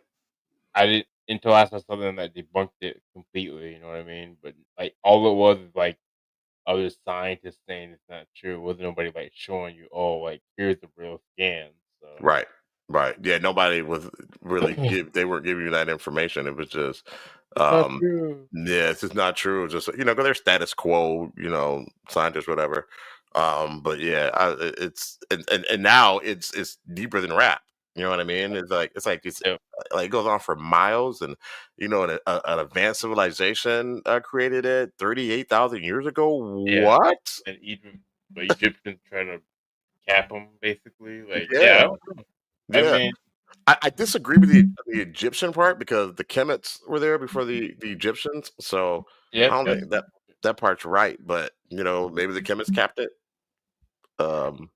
I didn't until I saw something that debunked it completely. You know what I mean? But like, all it was is like other scientists saying it's not true. It wasn't nobody like showing you, oh, like here's the real scan. So Right. Right. Yeah, nobody was really they weren't giving you that information. It was just it's not um true. yeah, it's just not true. It's just 'cause they're status quo, scientists, whatever. But yeah, it's and now it's deeper than rap. You know what I mean? It's Yeah, like it goes on for miles, and an advanced civilization created it 38,000 years ago. yeah. What? And Egypt, the Egyptians trying to cap them basically. Like, yeah, I Yeah, don't know. I yeah. mean, I disagree with the Egyptian part because the Kemets were there before the Egyptians, so I yeah, don't that's think that part's right. But maybe the Kemets capped it. Um,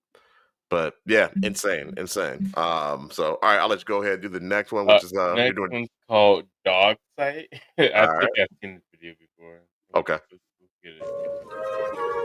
but yeah, insane, insane. So all right, I'll let you go ahead and do the next one, which is you're next doing. one's called Dog Sight. I All think right, I've seen this video before. okay. Let's get it.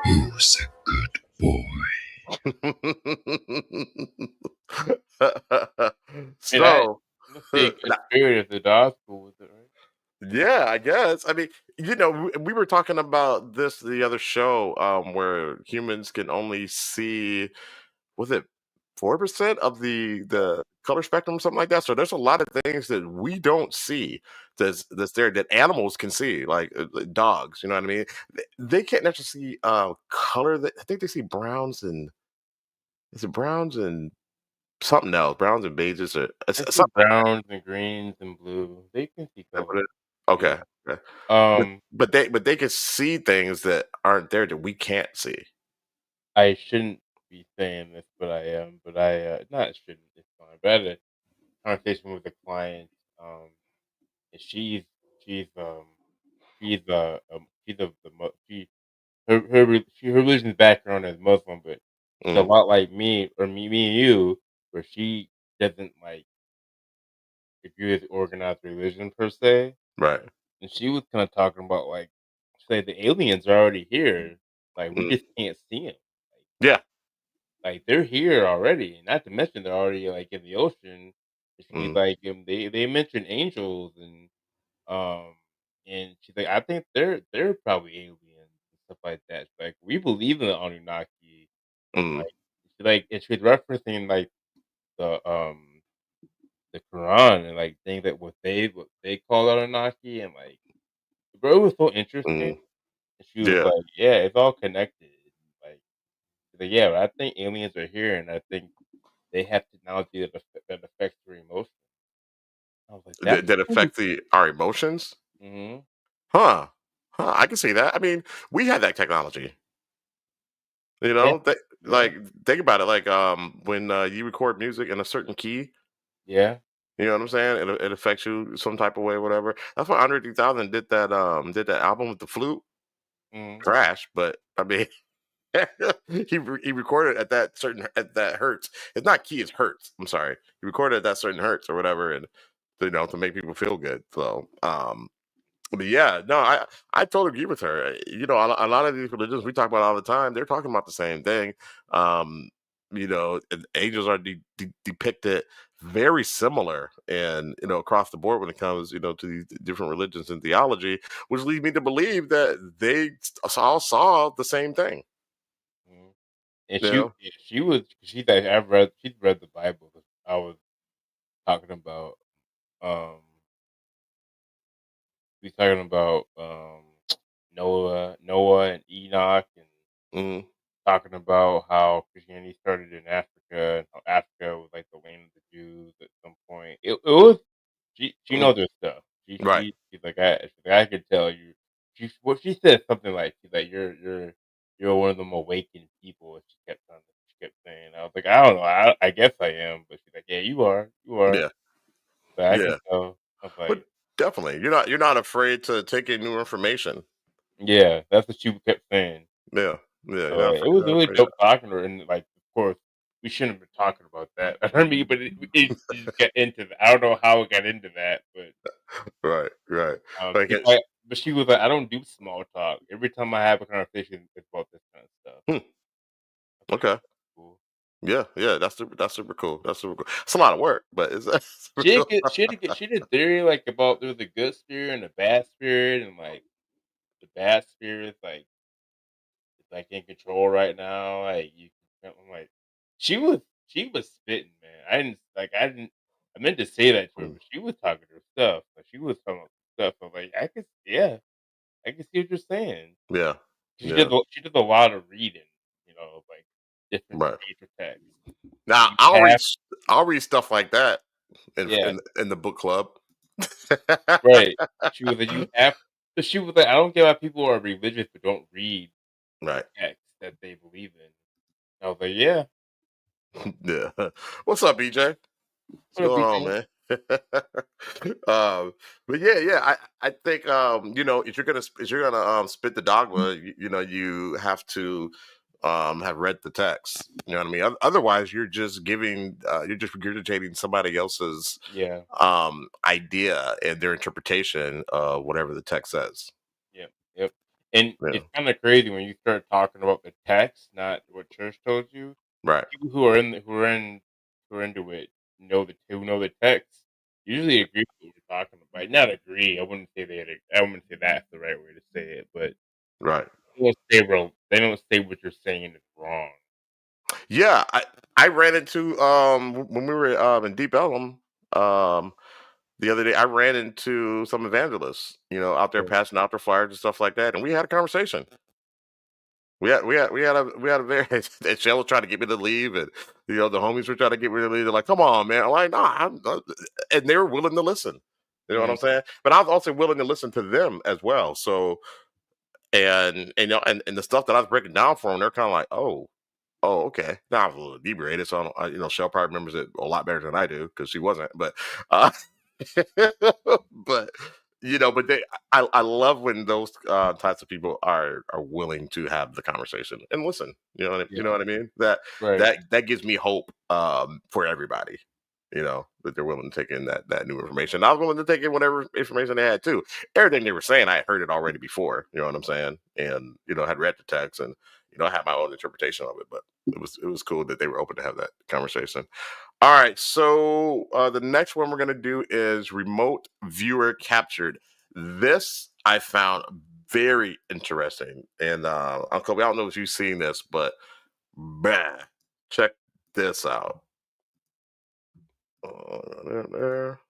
Who's a good boy? And I So, let's say good spirit if the dog's cool with it, right? yeah, I guess. I mean, we were talking about this the other show, where humans can only see, was it 4% of the color spectrum, something like that. So there's a lot of things that we don't see that's there that animals can see, like dogs. You know what I mean? They can't necessarily see color. I think they see browns and is it browns and something else, browns and beiges or They see something. browns and greens and blue. They can see Like color. Okay. Yeah. Okay. But Um, they can see things that aren't there that we can't see. I shouldn't be saying this, but I am. But I not shouldn't. It's fine. But I had a conversation with a client. And she's she's of the she her religion's background is Muslim, but she's a Mm, lot like me or me and you, where she doesn't like agree with organized religion per se. right. And she was kind of talking about like, say the aliens are already here, like we Mm, just can't see them. yeah. Like they're here already. Not to mention they're already like in the ocean. She's like, they mentioned angels um and she's like, I think they're probably aliens and stuff like that. She's like, we believe in the Anunnaki. Mm. Like, and she was referencing like the um the Quran and like things that what they call Anunnaki and like bro, it was so interesting. Mm. And she was Yeah. like, yeah, it's all connected. Like, she's like, yeah, but I think aliens are here and I think they have technology that affects your emotions. I was like, that's That really affect our emotions? hmm Huh. Huh. I can see that. I mean, we had that technology. You yeah, know, yeah, like think about it. Like when you record music in a certain key, yeah. you know what I'm saying? It affects you some type of way, whatever. That's why Andre 3000 did that album with the flute. Mhm. Crash, but I mean, he recorded at that hertz. It's not key, it's hertz. I'm sorry. He recorded at that certain hertz or whatever, and to make people feel good. So but yeah, no, I totally agree with her. A lot of these religions we talk about all the time, they're talking about the same thing. Um, and angels are depicted very similar, and across the board when it comes, to these different religions and theology, which leads me to believe that they all saw the same thing. Mhm. And You know, she was she's read the Bible. I was talking about um we talking about Noah and Enoch and mm, talking about how Christianity started in Africa and how Africa was like the land of the Jews at some point. It was she mm, knows her stuff. right, She's like I could tell you. She said something like she's like you're one of them awakened people. She kept saying. I was like I don't know. I guess I am, but she's like yeah you are. yeah, But I can yeah, tell. I was but like definitely, you're not afraid to take in new information. yeah, that's what she kept saying. Yeah, yeah, So, it you're was not really afraid of dope talking to her, and, like, of course, we shouldn't have been talking about that. I mean, but it just got into that. I don't know how it got into that, but, that. Right, right. Like she's it's like but she was like, "I don't do small talk. Every time I have a conversation, it's about this kind of stuff." hmm, I was like, "Oh, okay. cool." Yeah, yeah, that's super cool. That's super cool. It's a lot of work, but it's that's super cool. She did theory, like, about there's a good spirit and a bad spirit, and, like, the bad spirit's, like in control right now, like, I'm like she was spitting, man. I didn't I meant to say that to her, Mm, but she was talking her stuff. Like, she was talking about stuff. I'm like, I can see what you're saying. yeah, She yeah, did a lot of reading, of, like, different right. major texts. Now You have I'll read stuff like that in yeah, in the book club. right. She was like, "You have" so she was like, "I don't get why people are religious but don't read the Right. texts that they believe in." I was like, "Yeah. Yeah. What's up, BJ? What's What up, going on, BJ?" man? But yeah, yeah, I think if you're gonna spit the dogma, you have to have read the text. You know what I mean? Otherwise, you're just regurgitating somebody else's Yeah. idea and their interpretation of whatever the text says. Yep, yep. And Yeah. it's kinda crazy when you start talking about the text, not what church told you. Right. People who are in the who are into it who know the text usually agree with what you're talking about. Not agree, I wouldn't say that's the right way to say it, but Right. they don't say what you're saying is wrong. Yeah, I ran into when we were in Deep Ellum um the other day. I ran into some evangelists, out there Yeah. passing out their flyers and stuff like that, and we had a conversation. We had a very and Shell was trying to get me to leave, and the homies were trying to get me to leave. They're like, "Come on, man!" I'm like, "Nah," and they were willing to listen. You know what Mhm. I'm saying? But I was also willing to listen to them as well. So and the stuff that I was breaking down for them, they're kind of like, "Oh, okay." Now I was a little inebriated, so Shell probably remembers it a lot better than I do because she wasn't. But, but but I love when those types of people are willing to have the conversation and listen. You know Yeah, what I mean. That right. that gives me hope for everybody. That they're willing to take in that new information. I was willing to take in whatever information they had too. Everything they were saying, I had heard it already before. You know what I'm saying, and had read the text and I had my own interpretation of it, but it was cool that they were open to have that conversation. All right, so the next one we're gonna do is remote viewer captured. This I found very interesting, and Uncle, I don't know if you've seen this, but check this out. There.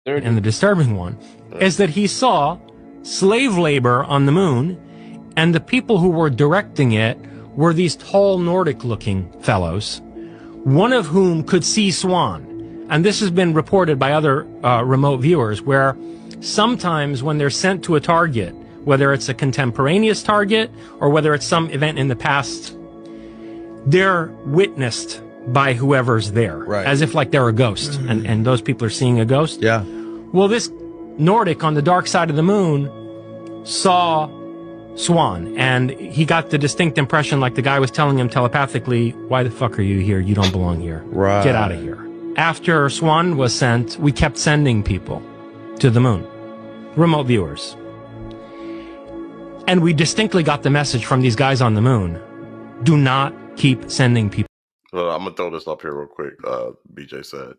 And the disturbing one is that he saw slave labor on the moon, and the people who were directing it were these tall Nordic-looking fellows, one of whom could see Swan. And this has been reported by other remote viewers, where sometimes when they're sent to a target, whether it's a contemporaneous target or whether it's some event in the past, they're witnessed by whoever's there, right, as if like they're a ghost, and those people are seeing a ghost. Yeah. Well, this Nordic on the dark side of the moon saw Swan, and he got the distinct impression like the guy was telling him telepathically, "Why the fuck are you here? You don't belong here. Right. Get out of here." After Swan was sent, we kept sending people to the moon, remote viewers. And we distinctly got the message from these guys on the moon: do not keep sending people. Well, I'm gonna throw this up here real quick. BJ said,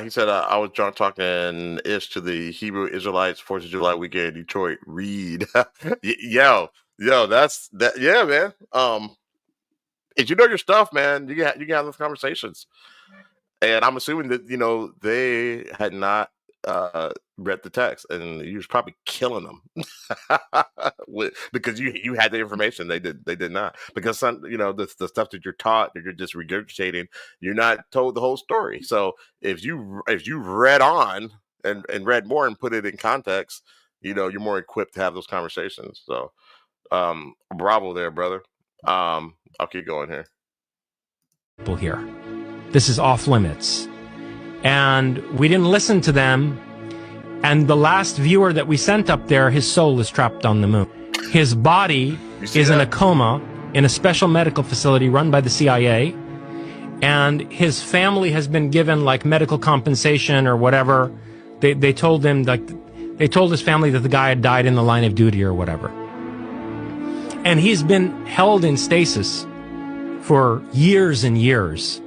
he said, I was drunk talking ish to the Hebrew Israelites 4th of July weekend in Detroit. Read, yo, that's that. Yeah, man. If you know your stuff, man, you can have those conversations. And I'm assuming that they had not read the text, and you was probably killing them because you had the information. They did not, because some the stuff that you're taught, that you're just regurgitating, you're not told the whole story. So if you read on and read more and put it in context, you're more equipped to have those conversations. So bravo there, brother. I'll keep going here. People here, this is off limits, and we didn't listen to them. And the last viewer that we sent up there, his soul is trapped on the moon. His body is in a coma in a special medical facility run by the CIA. And his family has been given like medical compensation or whatever. They told him, they told his family that the guy had died in the line of duty or whatever. And he's been held in stasis for years and years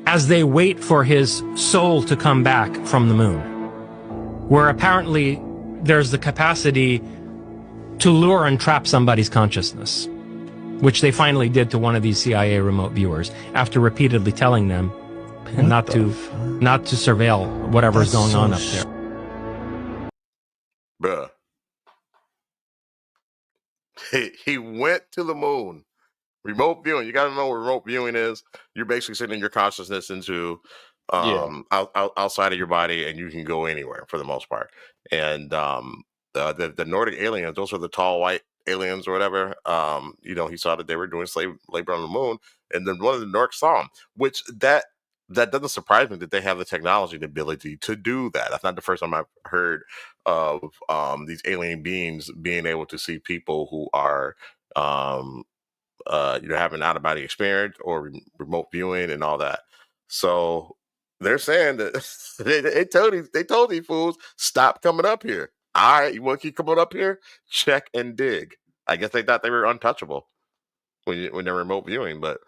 as they wait for his soul to come back from the moon, where apparently there's the capacity to lure and trap somebody's consciousness, which they finally did to one of these CIA remote viewers after repeatedly telling them not to surveil whatever's going on up there. Bruh. He went to the moon. Remote viewing. You got to know what remote viewing is. You're basically sending your consciousness into outside of your body, and you can go anywhere for the most part. And the Nordic aliens, those are the tall white aliens or whatever. He saw that they were doing slave labor on the moon, and then one of the Nordics saw him, which that doesn't surprise me that they have the technology and ability to do that. That's not the first time I've heard of these alien beings being able to see people who are having out of body experience or remote viewing and all that. So they're saying that they told these fools, stop coming up here. All right, you want to keep coming up here? Check and dig. I guess they thought they were untouchable when they're remote viewing, but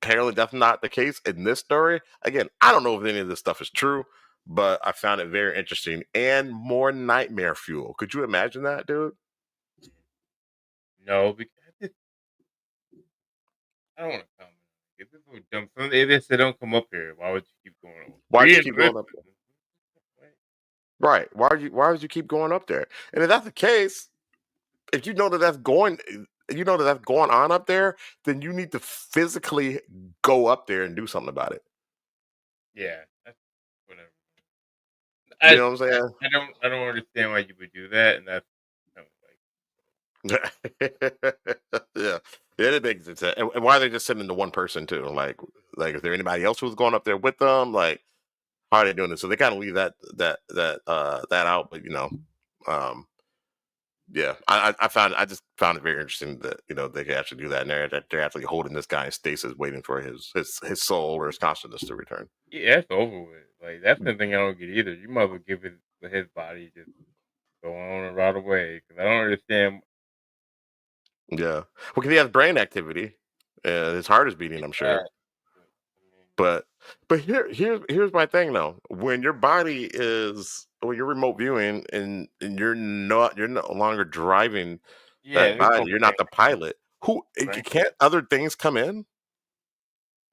apparently that's not the case in this story. Again, I don't know if any of this stuff is true, but I found it very interesting and more nightmare fuel. Could you imagine that, dude? No, because I don't want to come. If people are dumb, if they say don't come up here, why would you keep going on? Why would you keep going up there? Right. Why would you keep going up there? And if that's the case, if you know that that's going on up there, then you need to physically go up there and do something about it. Yeah, that's whatever. You know what I'm saying? I don't understand why you would do that, and that's kind of like yeah. It makes sense. And why are they just sending to one person too? Like is there anybody else who's going up there with them? Like, how are they doing this? So they kind of leave that out, but yeah, I just found it very interesting that they can actually do that, and they're actually holding this guy in stasis, waiting for his soul or his consciousness to return. Yeah, that's over with. Like, that's the thing I don't get either. You might as well give his body just go on and right away, because I don't understand Yeah. Well, because he has brain activity, and his heart is beating, I'm sure. But here's my thing though. When your body is when you're remote viewing and you're no longer driving Yeah, that there's no body, you're not brain. the pilot. Brain. Can't other things come in?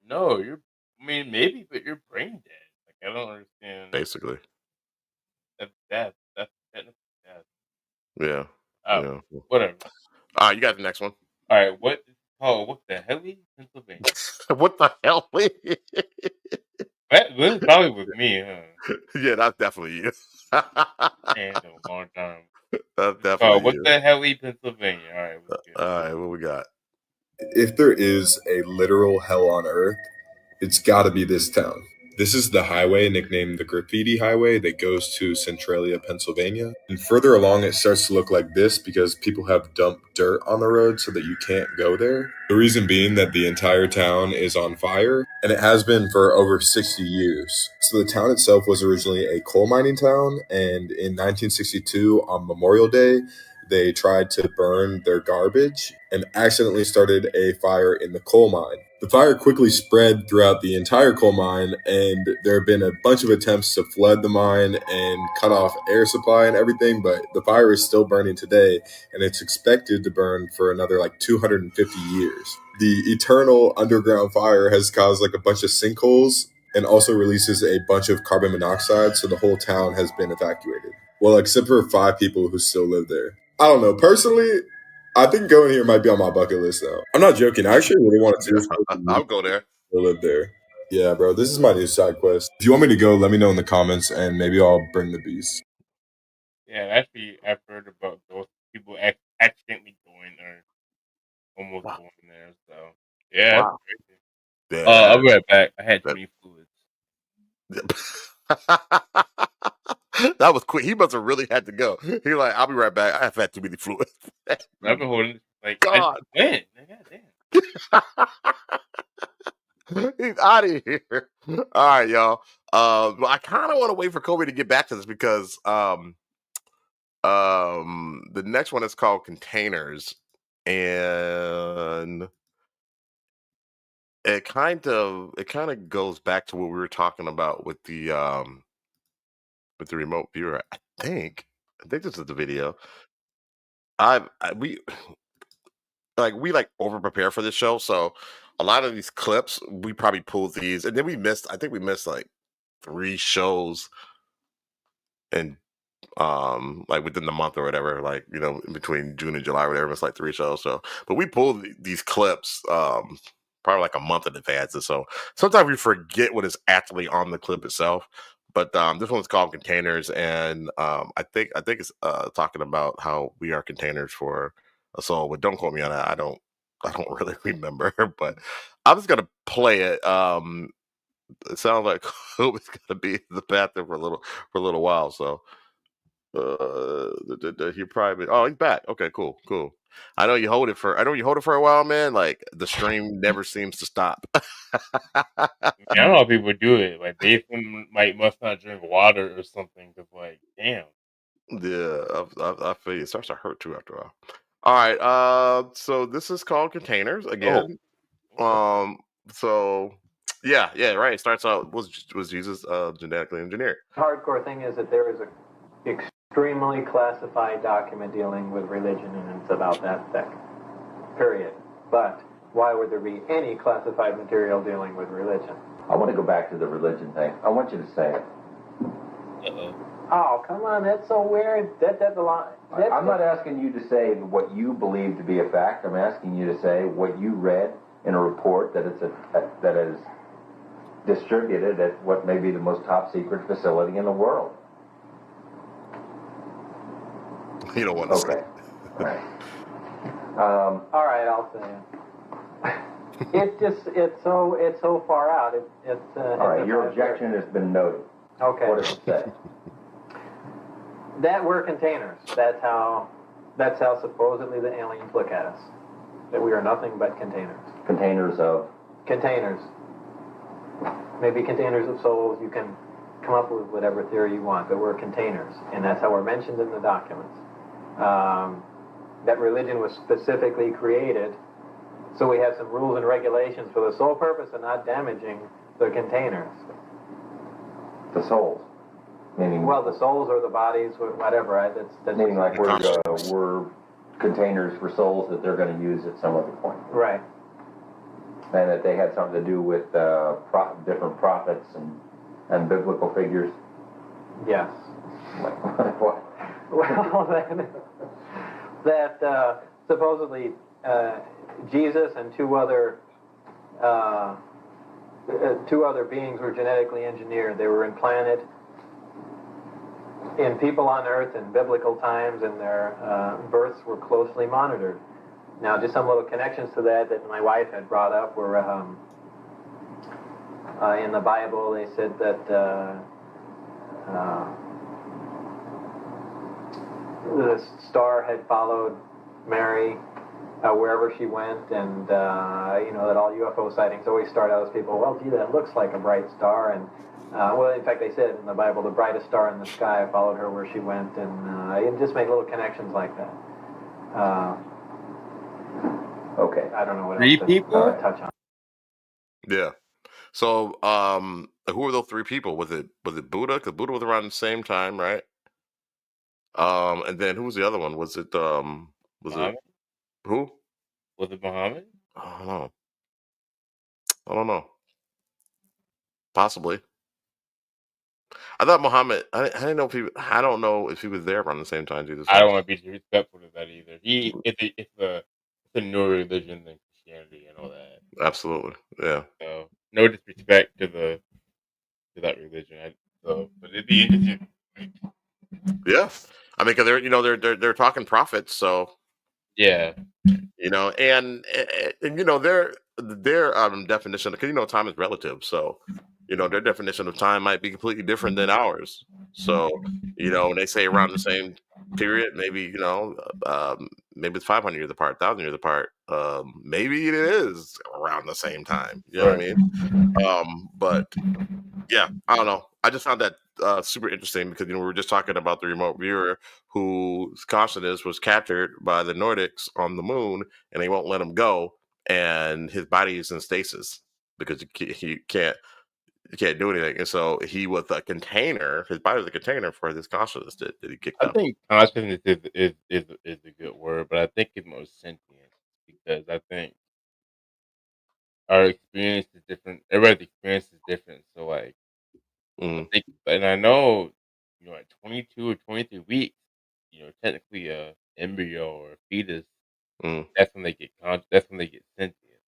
No, you're. I mean, maybe, but you're brain dead. Like I don't understand. Basically. That's death. That's technically death. Yeah. Oh, Yeah. whatever. You got the next one. All right, what? Oh, what the hell? Pennsylvania. What the hell? This is probably with me, huh? Yeah, that's definitely you. And a long time. That's Oh, definitely what you. the hell, Pennsylvania? All right, let's get it. All right, what we got? If there is a literal hell on earth, it's got to be this town. This is the highway nicknamed the Graffiti Highway that goes to Centralia, Pennsylvania. And further along, it starts to look like this because people have dumped dirt on the road so that you can't go there. The reason being that the entire town is on fire, and it has been for over 60 years. So the town itself was originally a coal mining town, and in 1962, on Memorial Day, they tried to burn their garbage and accidentally started a fire in the coal mine. The fire quickly spread throughout the entire coal mine, and there have been a bunch of attempts to flood the mine and cut off air supply and everything, but the fire is still burning today, and it's expected to burn for another like 250 years. The eternal underground fire has caused like a bunch of sinkholes and also releases a bunch of carbon monoxide, so the whole town has been evacuated. Well, except for 5 people who still live there. I don't know. Personally, I think going here might be on my bucket list now. I'm not joking. I actually really want to do this. I'll go there. To live there. Yeah, bro. This is my new side quest. If you want me to go, let me know in the comments, and maybe I'll bring the beast. Yeah, actually, I've heard about those people accidentally going or almost going there. So yeah, Wow. that's crazy. Yeah, I'll be right back. I had too many fluids. That was quick. He must have really had to go. He like, I'll be right back. I've had too many fluids. I've been holding like God. when? He's out of here. All right, y'all. Well, I kind of want to wait for Kobe to get back to this because the next one is called Containers, and it kind of goes back to what we were talking about with the remote viewer. I think this is the video. We over prepare for this show, so a lot of these clips we probably pulled these, and then we missed. I think we missed like 3 shows, and like within the month or whatever, like in between June and July or whatever, it's like 3 shows. So, but we pulled these clips probably like a month in advance, and so sometimes we forget what is actually on the clip itself. But this one's called Containers, and I think it's talking about how we are containers for a soul. But don't quote me on that. I don't really remember, but I'm just gonna play it. It sounds like Kobe's gonna be in the bathroom for a little while, so. He probably. Oh, he's back. Okay, cool. I know you hold it for a while, man. Like the stream never seems to stop. I don't know how people do it. Like they must not drink water or something. Cause like, damn. Yeah, I feel you. It starts to hurt too after a while. All right. So this is called Containers again. So yeah, right. It starts out was Jesus genetically engineered. Hardcore thing is that there is a extremely classified document dealing with religion, and it's about that thick. Period. But why would there be any classified material dealing with religion? I want to go back to the religion thing. I want you to say it. Oh, come on, that's so weird. I'm not asking you to say what you believe to be a fact. I'm asking you to say what you read in a report that that is distributed at what may be the most top secret facility in the world. You don't want to say. All right. All right, I'll say it. It's so far out. All right, your objection has been noted. Okay. What does it say? That we're containers. That's how supposedly the aliens look at us. That we are nothing but containers. Containers of? Containers. Maybe containers of souls. You can come up with whatever theory you want, but we're containers, and that's how we're mentioned in the documents. that religion was specifically created, so we have some rules and regulations for the sole purpose of not damaging the containers. The souls, meaning Well, the souls or the bodies, whatever. That's meaning like we're containers for souls that they're going to use at some other point. Right. And that they had something to do with different prophets and biblical figures. Yes. What? Well, that supposedly Jesus and two other beings were genetically engineered. They were implanted in people on Earth in biblical times, and their births were closely monitored. Now, just some little connections to that my wife had brought up were in the Bible. They said that the star had followed Mary wherever she went, and that all UFO sightings always start out as people, well, gee, that looks like a bright star, and well, in fact, they said in the Bible, the brightest star in the sky followed her where she went, and just make little connections like that. Okay. I don't know what Three else people? to touch on. Yeah. So, who were those three people? Was it Buddha? Because Buddha was around the same time, right? And then who was the other one? Was it Muhammad? who? Was it Muhammad? I don't know. Possibly. I thought Muhammad. I didn't know if he. I don't know if he was there around the same time. Jesus. I don't want to be disrespectful to that either. It's a newer religion than Christianity and all that. Absolutely. Yeah. So no disrespect to that religion. But it'd be interesting. Yeah. I mean, because they're talking prophets, so Yeah. and their definition, because time is relative, so their definition of time might be completely different than ours. So when they say around the same period, maybe maybe it's 500 years apart, 1,000 years apart. Maybe it is around the same time. You know what I mean? But yeah, I don't know. I just found that super interesting because we were just talking about the remote viewer whose consciousness was captured by the Nordics on the moon, and they won't let him go, and his body is in stasis because he can't do anything, and so he was a container. His body was a container for this consciousness that he kicked I up. think consciousness is a good word, but I think it's more sentient because I think our experience is different. Everybody's experience is different. So I think, and I know, at 22 or 23 weeks, technically a embryo or a fetus, that's when they get that's when they get sentient.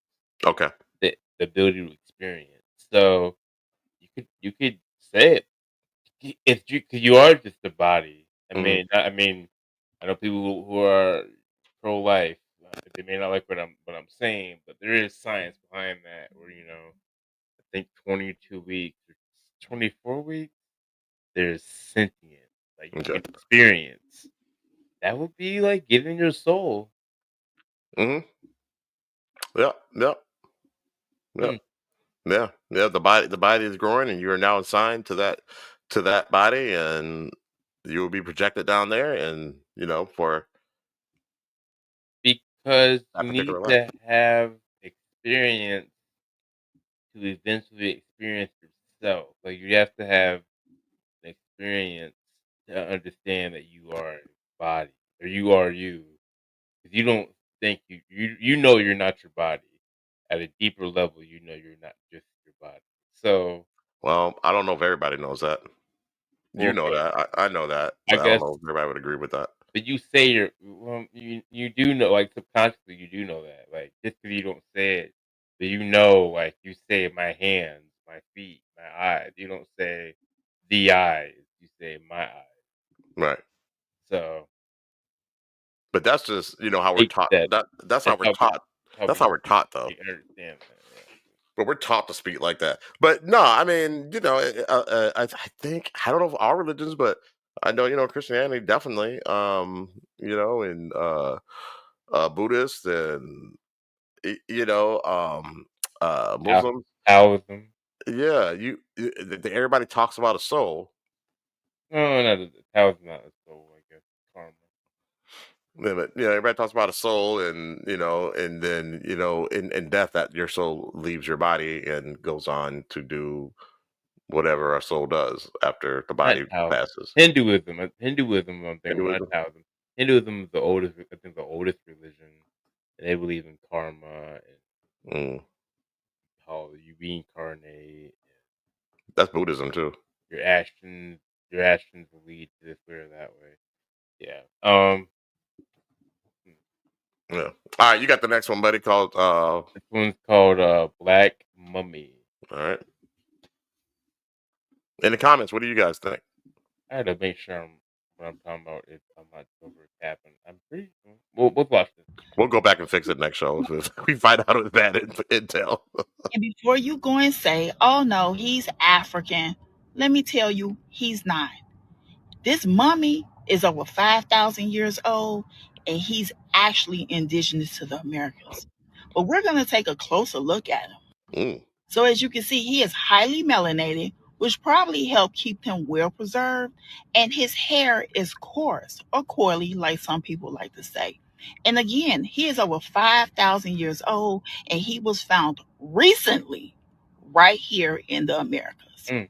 Okay. The ability to experience. So you could say it. It's because you are just a body. I mean, I know people who are pro-life. They may not like what I'm saying, but there is science behind that. Where I think 22 weeks, or 24 weeks, there's sentience, like you can experience. That would be like getting your soul. Yeah. The body is growing, and you are now assigned to that body, and you will be projected down there, and for Because that you need particular life. to have experience to eventually experience yourself. Like you have to have an experience to understand that you are a body or you are you. Because you don't think you know you're not your body. At a deeper level, you know you're not just your body. So, Well, I don't know if everybody knows that. You know okay, that. I know that, I but I don't guess. know if everybody would agree with that. But you say you do know, like subconsciously you do know that, like just because you don't say it, but like you say my hands, my feet, my eyes. You don't say the eyes. You say my eyes. Right. So, but that's just how we're take taught. that. That's how we're taught. That's how we're taught, though. I understand that. Yeah. But we're taught to speak like that. But no, I mean, I think I don't know if all religions, but I know Christianity definitely. And Buddhist and Muslim. Taoism. Yeah, everybody talks about a soul. No, the Taoism not a soul. I guess karma. Yeah, but everybody talks about a soul, and and then in death, that your soul leaves your body and goes on to do whatever our soul does after the Not body Taoism. passes. Hinduism. I'm thinking not Hinduism? Taoism. Hinduism is the oldest. I think the oldest religion, and they believe in karma and Mm. how you reincarnate. That's Buddhism too. Your actions will lead to this way or that way. Yeah. Yeah. All right, you got the next one, buddy. Called This one's called Black Mummy. All right. In the comments, what do you guys think? I had to make sure what I'm talking about is I'm not overcapping. I'm pretty. We'll watch this. We'll go back and fix it next show if we find out it's bad intel. And before you go and say, oh no, he's African, let me tell you, he's not. This mummy is over 5,000 years old, and he's actually indigenous to the Americas. But we're going to take a closer look at him. Mm. So as you can see, he is highly melanated, which probably helped keep him well preserved. And his hair is coarse or coily, like some people like to say. And again, he is over 5,000 years old, and he was found recently right here in the Americas. Mm.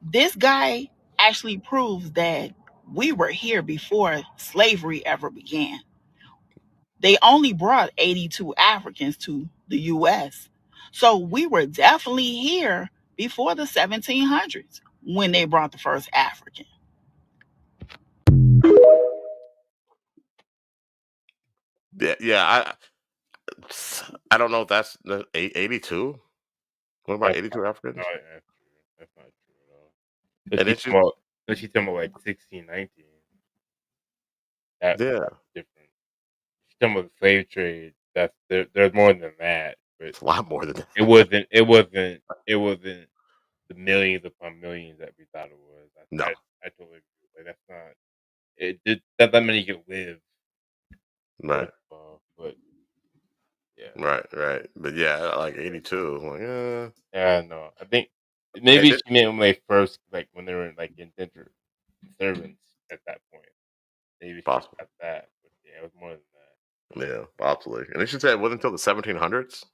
This guy actually proves that we were here before slavery ever began. They only brought 82 Africans to the U.S. So we were definitely here before the 1700s when they brought the first African. Yeah. I don't know if that's 82. What about 82 Africans? No, that's not true at all. But she's talking about like 1619. That's different. She's talking about the slave trade. There's more than that. But it's a lot more than that. It wasn't the millions upon millions that we thought it was. I totally agree. Like that's not. It did that many could live. Right. But yeah. Right. But yeah, like 82. Like, yeah, no. I think maybe she made them like first, like when they were like indentured servants at that point. Maybe possible. She got that, but yeah, it was more than that. Yeah, possibly. And then she said it wasn't until the 1700s.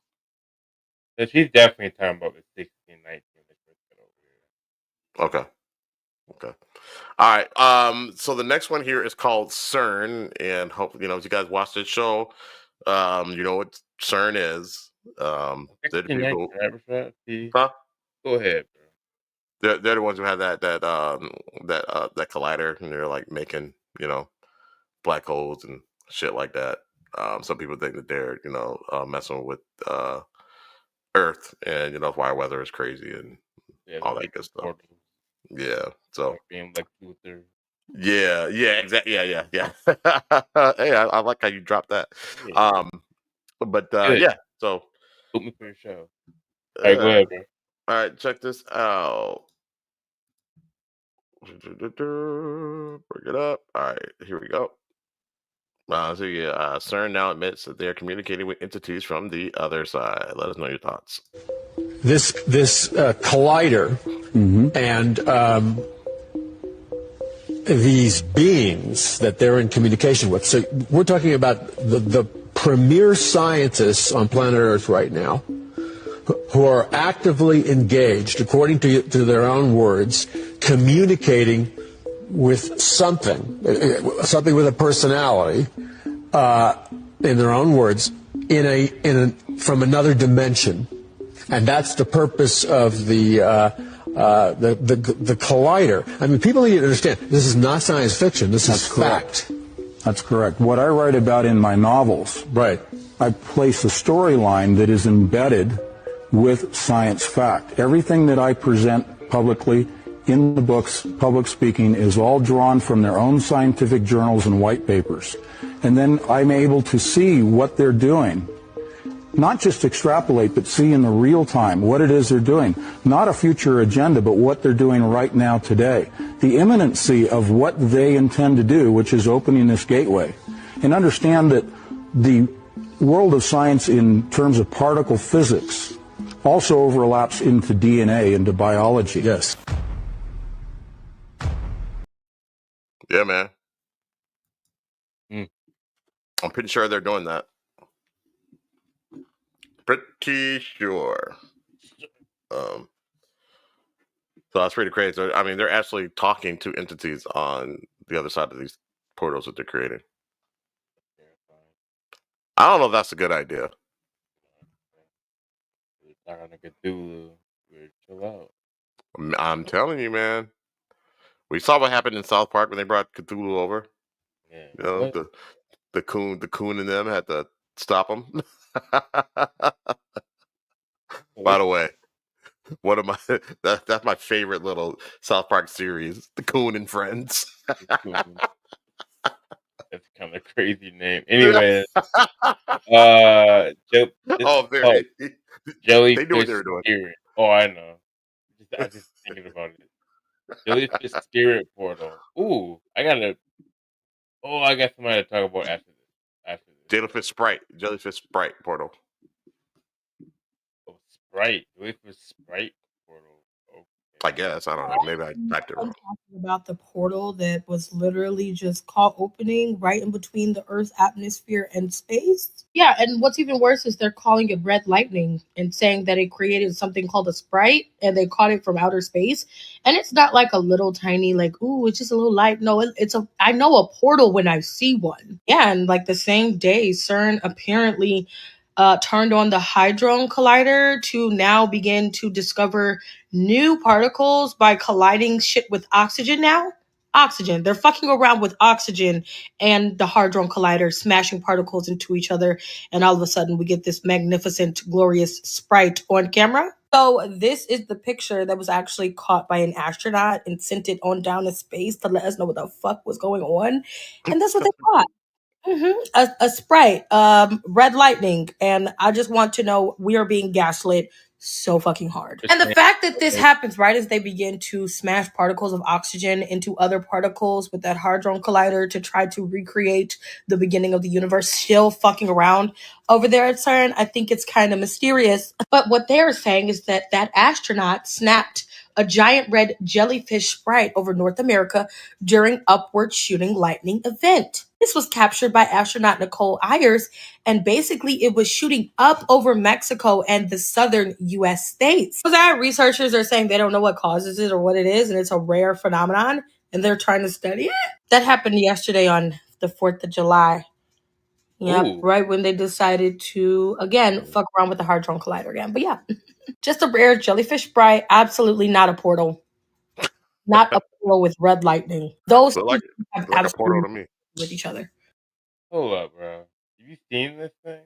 So she's definitely talking about the 1619. Okay. All right. So the next one here is called CERN, and hopefully, if you guys watch this show, you know what CERN is. They're the people. Huh? Go ahead, bro. They're the ones who have that collider, and they're like making black holes and shit like that. Some people think that they're messing with Earth, and why our weather is crazy and all that good stuff. Yeah. So being like Luther. Yeah, exactly. Yeah. Hey, I like how you dropped that. Yeah. But Good. yeah. So put me for your show. All right, go ahead, bro. All right, check this out. Bring it up. All right, here we go. CERN now admits that they're communicating with entities from the other side. Let us know your thoughts. This collider and these beings that they're in communication with. So we're talking about the premier scientists on planet Earth right now who are actively engaged, according to their own words, communicating with something with a personality, in their own words, from another dimension. And that's the purpose of the collider. I mean, people need to understand, this is not science fiction. This is fact. That's correct. What I write about in my novels, I place a storyline that is embedded with science fact. Everything that I present publicly in the books, public speaking, is all drawn from their own scientific journals and white papers. And then I'm able to see what they're doing. Not just extrapolate, but see in the real time what it is they're doing. Not a future agenda, but what they're doing right now today. The imminency of what they intend to do, which is opening this gateway. And understand that the world of science in terms of particle physics also overlaps into DNA, into biology. Yes. Yeah, man. I'm pretty sure they're doing that. Pretty sure. So that's pretty crazy. I mean, they're actually talking to entities on the other side of these portals that they're creating. I don't know if that's a good idea. Not gonna get Cthulhu. Chill out. I'm telling you, man. We saw what happened in South Park when they brought Cthulhu over. Yeah. You know, What? the coon and them had to stop him. By the way, one of my that's my favorite little South Park series, The Coon and Friends. That's kind of crazy name. Anyway, oh, very. They knew what Jellyfish they were doing. Spirit. Oh, I know. I just thinking about it. Jellyfish Spirit Portal. Ooh, I got somebody to talk about after this. Jellyfish Sprite portal. Oh, Sprite. Jellyfish Sprite Portal. I guess. I don't know. Maybe I typed it I'm wrong. talking about the portal that was literally just caught opening right in between the Earth's atmosphere and space. Yeah, and what's even worse is they're calling it red lightning and saying that it created something called a sprite and they caught it from outer space. And it's not like a little tiny, like, ooh, it's just a little light. No, I know a portal when I see one. Yeah, and like the same day, CERN apparently turned on the Hadron Collider to now begin to discover new particles by colliding shit with oxygen now. Oxygen. They're fucking around with oxygen and the Hadron Collider smashing particles into each other. And all of a sudden, we get this magnificent, glorious sprite on camera. So, this is the picture that was actually caught by an astronaut and sent it on down to space to let us know what the fuck was going on. And that's what they caught. A sprite, red lightning, and I just want to know we are being gaslit so fucking hard. And the fact that this happens right as they begin to smash particles of oxygen into other particles with that Hadron Collider to try to recreate the beginning of the universe, still fucking around over there at CERN, I think it's kind of mysterious. But what they're saying is that that astronaut snapped a giant red jellyfish sprite over North America during upward shooting lightning event. This was captured by astronaut Nicole Ayers, and basically it was shooting up over Mexico and the southern U.S. states. So our researchers are saying they don't know what causes it or what it is, and it's a rare phenomenon, and they're trying to study it. That happened yesterday on the 4th of July. Yep, Ooh. right when they decided to, again, fuck around with the Hadron Collider again. But yeah, just a rare jellyfish sprite, absolutely not a portal. Not a portal with red lightning. Those Look like have a portal to absolutely me. with each other. Hold up, bro. Have you seen this thing?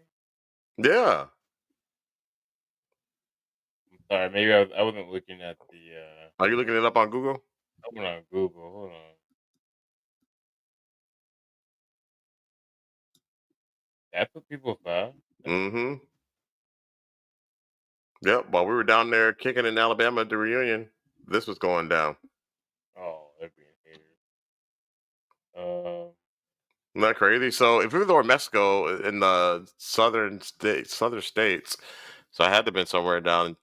Yeah. I'm sorry, maybe I wasn't looking at the. Are you looking it up on Google? I went on Google. Hold on. That's what people found. Mm-hmm. Yep. While we were down there kicking in Alabama at the reunion, this was going down. Oh, they're being haters. Isn't that crazy? So if we were in Mexico in the southern states, so I had to have been somewhere down.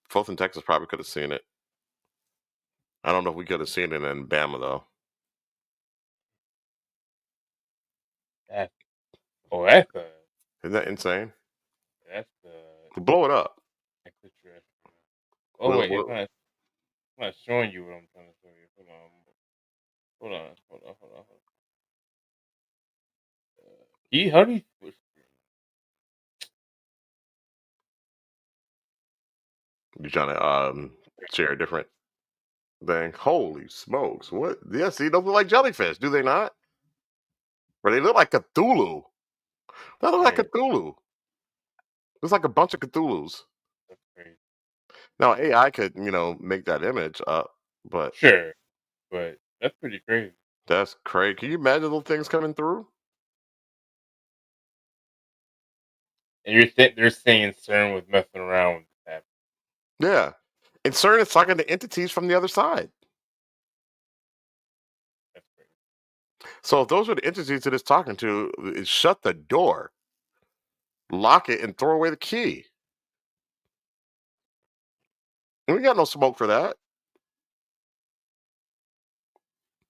Folks in Texas probably could have seen it. I don't know if we could have seen it in Bama though. That's Isn't that insane? that's Blow it up. extraterrestrial. Oh wait, What- it's not showing you what I'm trying to show you. Hold on. How do you switch? You trying to share a different thing? Holy smokes! What? Yeah, see, those look like jellyfish, do they not? Or they look like Cthulhu. They look like Cthulhu. Looks like a bunch of Cthulhus. That's crazy. Now AI could, make that image up, but Sure, but that's pretty crazy. that's crazy. Can you imagine those things coming through? And they're saying CERN was messing around with that. Yeah. And CERN is talking to entities from the other side. So if those are the entities that it's talking to, shut the door, lock it, and throw away the key. And we got no smoke for that.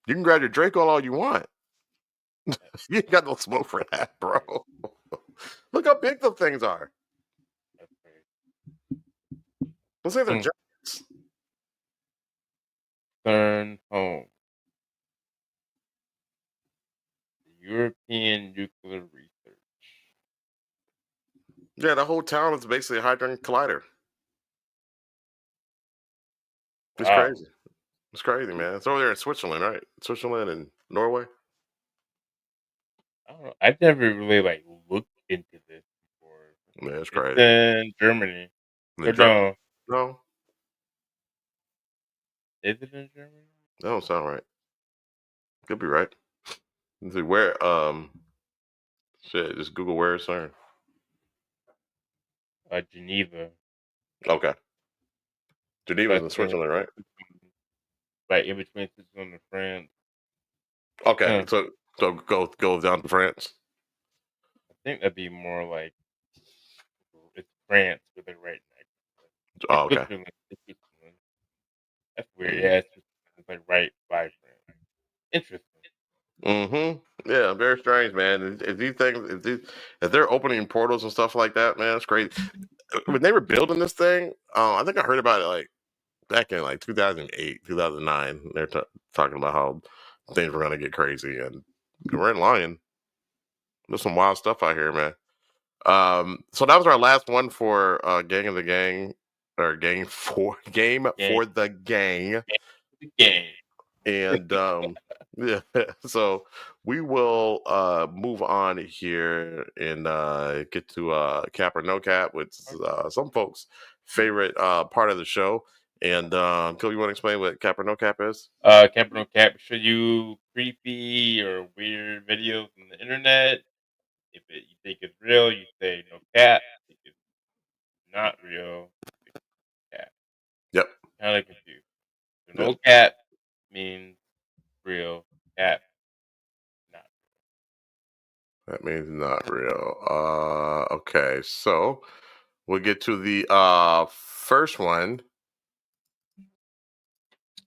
You can grab your Draco all you want. You ain't got no smoke for that, bro. Look how big the things are. Let's say they're giants. Turn home. The European Nuclear Research. Yeah, the whole town is basically a Hadron Collider. It's Wow. crazy. It's crazy, man. It's over there in Switzerland, right? Switzerland and Norway. I don't know. I've never really like looked into this before. Yeah, it's It's crazy. in Germany. In Or Germany? no. No, Is it in Germany? that don't sound right. Could be right. Let's see where. Shit. Just Google where it's CERN. Geneva. Okay. Geneva's in That's Switzerland, right? Right in between Switzerland and France. Okay, Huh. so go down to France. I think that'd be more like it's France, but they're right next. Oh, okay. Switzerland. It's Switzerland. That's weird. Yeah, it's like right by France. Interesting. Mm-hmm. Yeah, very strange, man. If these things, if they're opening portals and stuff like that, man, it's crazy. When they were building this thing, I think I heard about it like back in like 2008, 2009. They're talking about how things were gonna get crazy, and we're in line. There's some wild stuff out here, man. So that was our last one for Gang of the Gang, or Game for the Gang. Gang. And yeah, so we will move on here and get to Cap or No Cap, which is some folks' favorite part of the show. And Phil, you want to explain what Cap or No Cap is? Cap or No Cap show you creepy or weird videos on the internet. If you think it's real, you say no cap. If it's not real, you say cap. Yep. Kind of confused. So no cap means real. Cap, not. That means not real. Okay, so we'll get to the first one.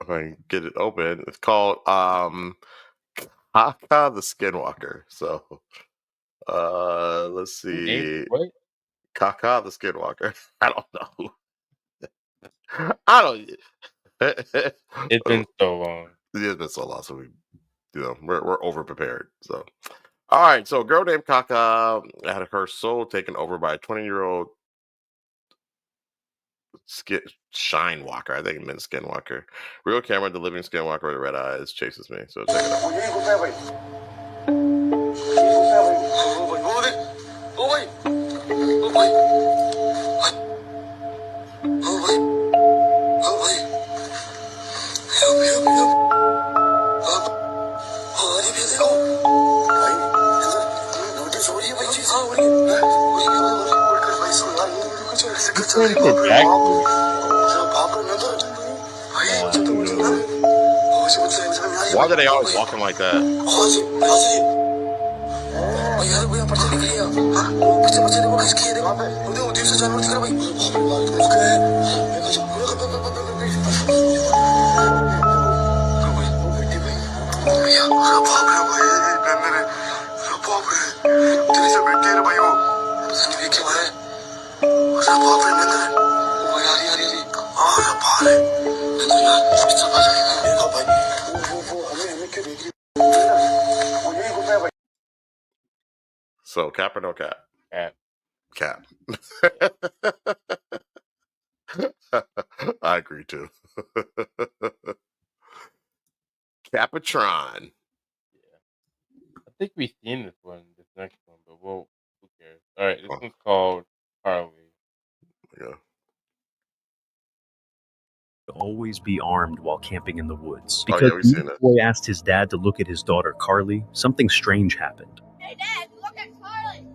If I can get it open, it's called Kaka the Skinwalker. So let's see. What? Kaka the Skinwalker. I don't know. I don't. It's been so long. It's been so long, so we're over prepared. So, all right. So, a girl named Kaka had her soul taken over by a 20-year-old shine walker. I think it meant skinwalker. Real camera, the living skinwalker with red eyes chases me. So check it out. Why are they always walking like that? So, cap or no cap? Cap. I agree too. Capitron. I think we've seen this next one, but who cares? All right, this one's called Harley. Yeah. Always be armed while camping in the woods. Oh, yeah, Because we've seen when the that. boy asked his dad to look at his daughter Carly, something strange happened. Hey, Dad, look at Carly.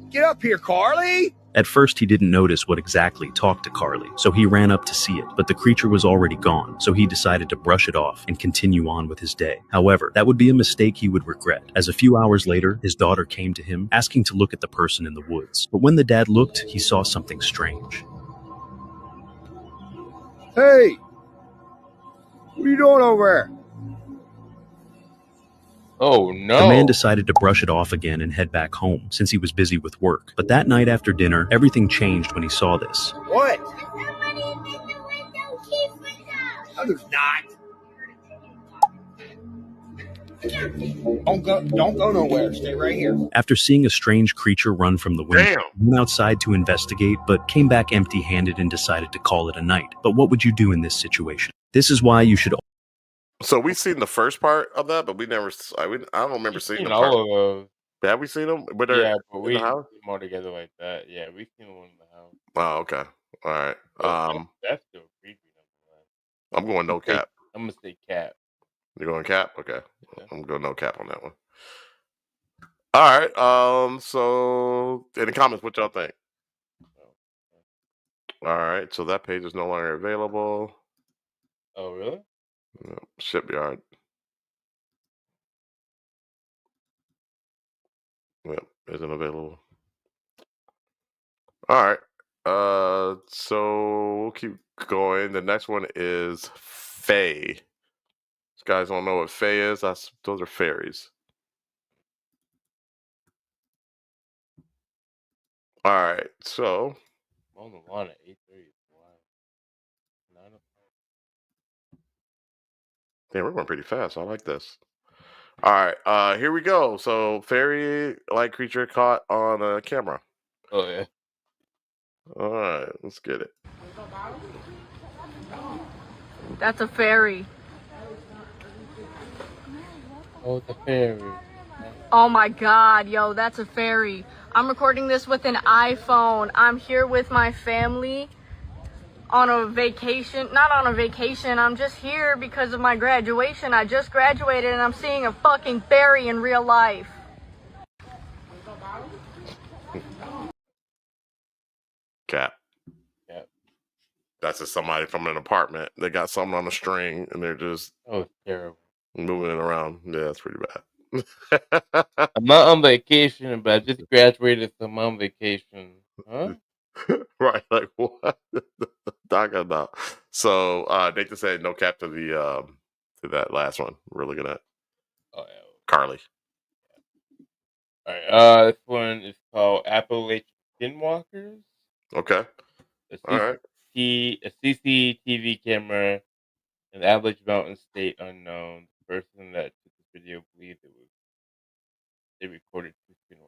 Get up here, Carly! At first, he didn't notice what exactly talked to Carly, so he ran up to see it, but the creature was already gone, so he decided to brush it off and continue on with his day. However, that would be a mistake he would regret, as a few hours later, his daughter came to him, asking to look at the person in the woods. But when the dad looked, he saw something strange. Hey! What are you doing over there? Oh no. The man decided to brush it off again and head back home since he was busy with work. But that night after dinner, everything changed when he saw this. What? No, there's not. Don't go nowhere. Stay right here. After seeing a strange creature run from the window, he went outside to investigate, but came back empty-handed and decided to call it a night. But what would you do in this situation? This is why you should... So we've seen the first part of that, but we never. I don't remember seeing the part. All of those. Have we seen them? But Yeah, but we in the didn't house. put them all together like that. Yeah, we've seen one in the house. Oh, okay. All right. But that's still creepy. I'm going no cap. I'm gonna say cap. You're going cap? Okay. I'm going no cap on that one. All right. So in the comments, what y'all think? All right. So that page is no longer available. Oh, really? Shipyard. Yep, isn't available. All right. So we'll keep going. The next one is Fae. These guys don't know what Fae is. Those are fairies. All right. So. On the line at 8:30. Wow. 9 o'clock. Damn, we're going pretty fast. I like this. All right. Here we go. So fairy-like creature caught on a camera. Oh yeah. All right. Let's get it. That's a fairy. Oh, it's a fairy. Oh my god, yo, that's a fairy. I'm recording this with an iPhone. I'm here with my family on a vacation. Not on a vacation, I'm just here because of my graduation. I just graduated and I'm seeing a fucking fairy in real life. Cap. Cap. That's just somebody from an apartment. They got something on a string and they're just terrible. Moving it around. Yeah, that's pretty bad. I'm not on vacation, but I just graduated, so I'm on vacation. Huh? Right, like what? Talking about. So Nathan said no cap to the to that last one. We're looking at. Oh yeah. Carly. All right. This one is called Appalachian Skinwalkers. Okay. All right. A CCTV camera in the Appalachian Mountain State unknown. The person that took the video believed they recorded 2 skinwalkers.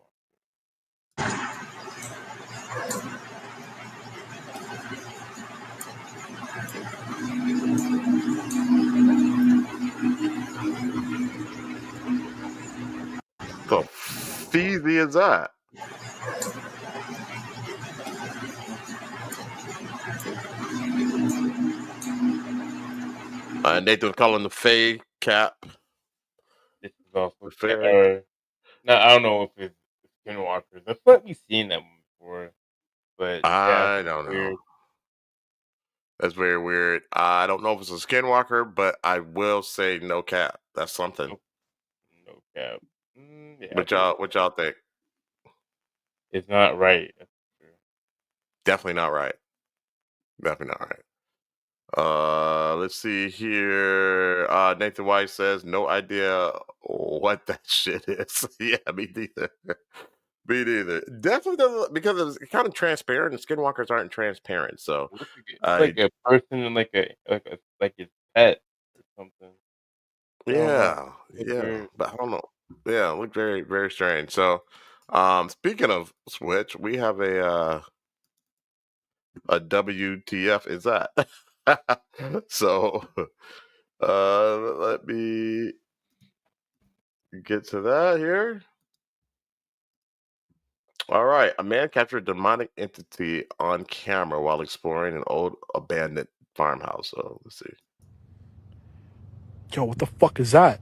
The feezy is that? Nathan's calling the Fae cap. This is also fair. No, I don't know if it's skinwalkers. I thought we've seen that one before, but I don't know. Weird. That's very weird. I don't know if it's a skinwalker, but I will say no cap. That's something. No cap. Yeah, what y'all think? It's not right. Definitely not right. Definitely not right. Let's see here. Nathan White says no idea what that shit is. Yeah, me neither. Me neither. Definitely doesn't, because it's kind of transparent. And skinwalkers aren't transparent, so it's like a person and like his pet or something. Yeah, but I don't know. Yeah, it looked very, very strange. So, speaking of which, we have a WTF is that? So, let me get to that here. All right, a man captured a demonic entity on camera while exploring an old abandoned farmhouse. So let's see. Yo, what the fuck is that?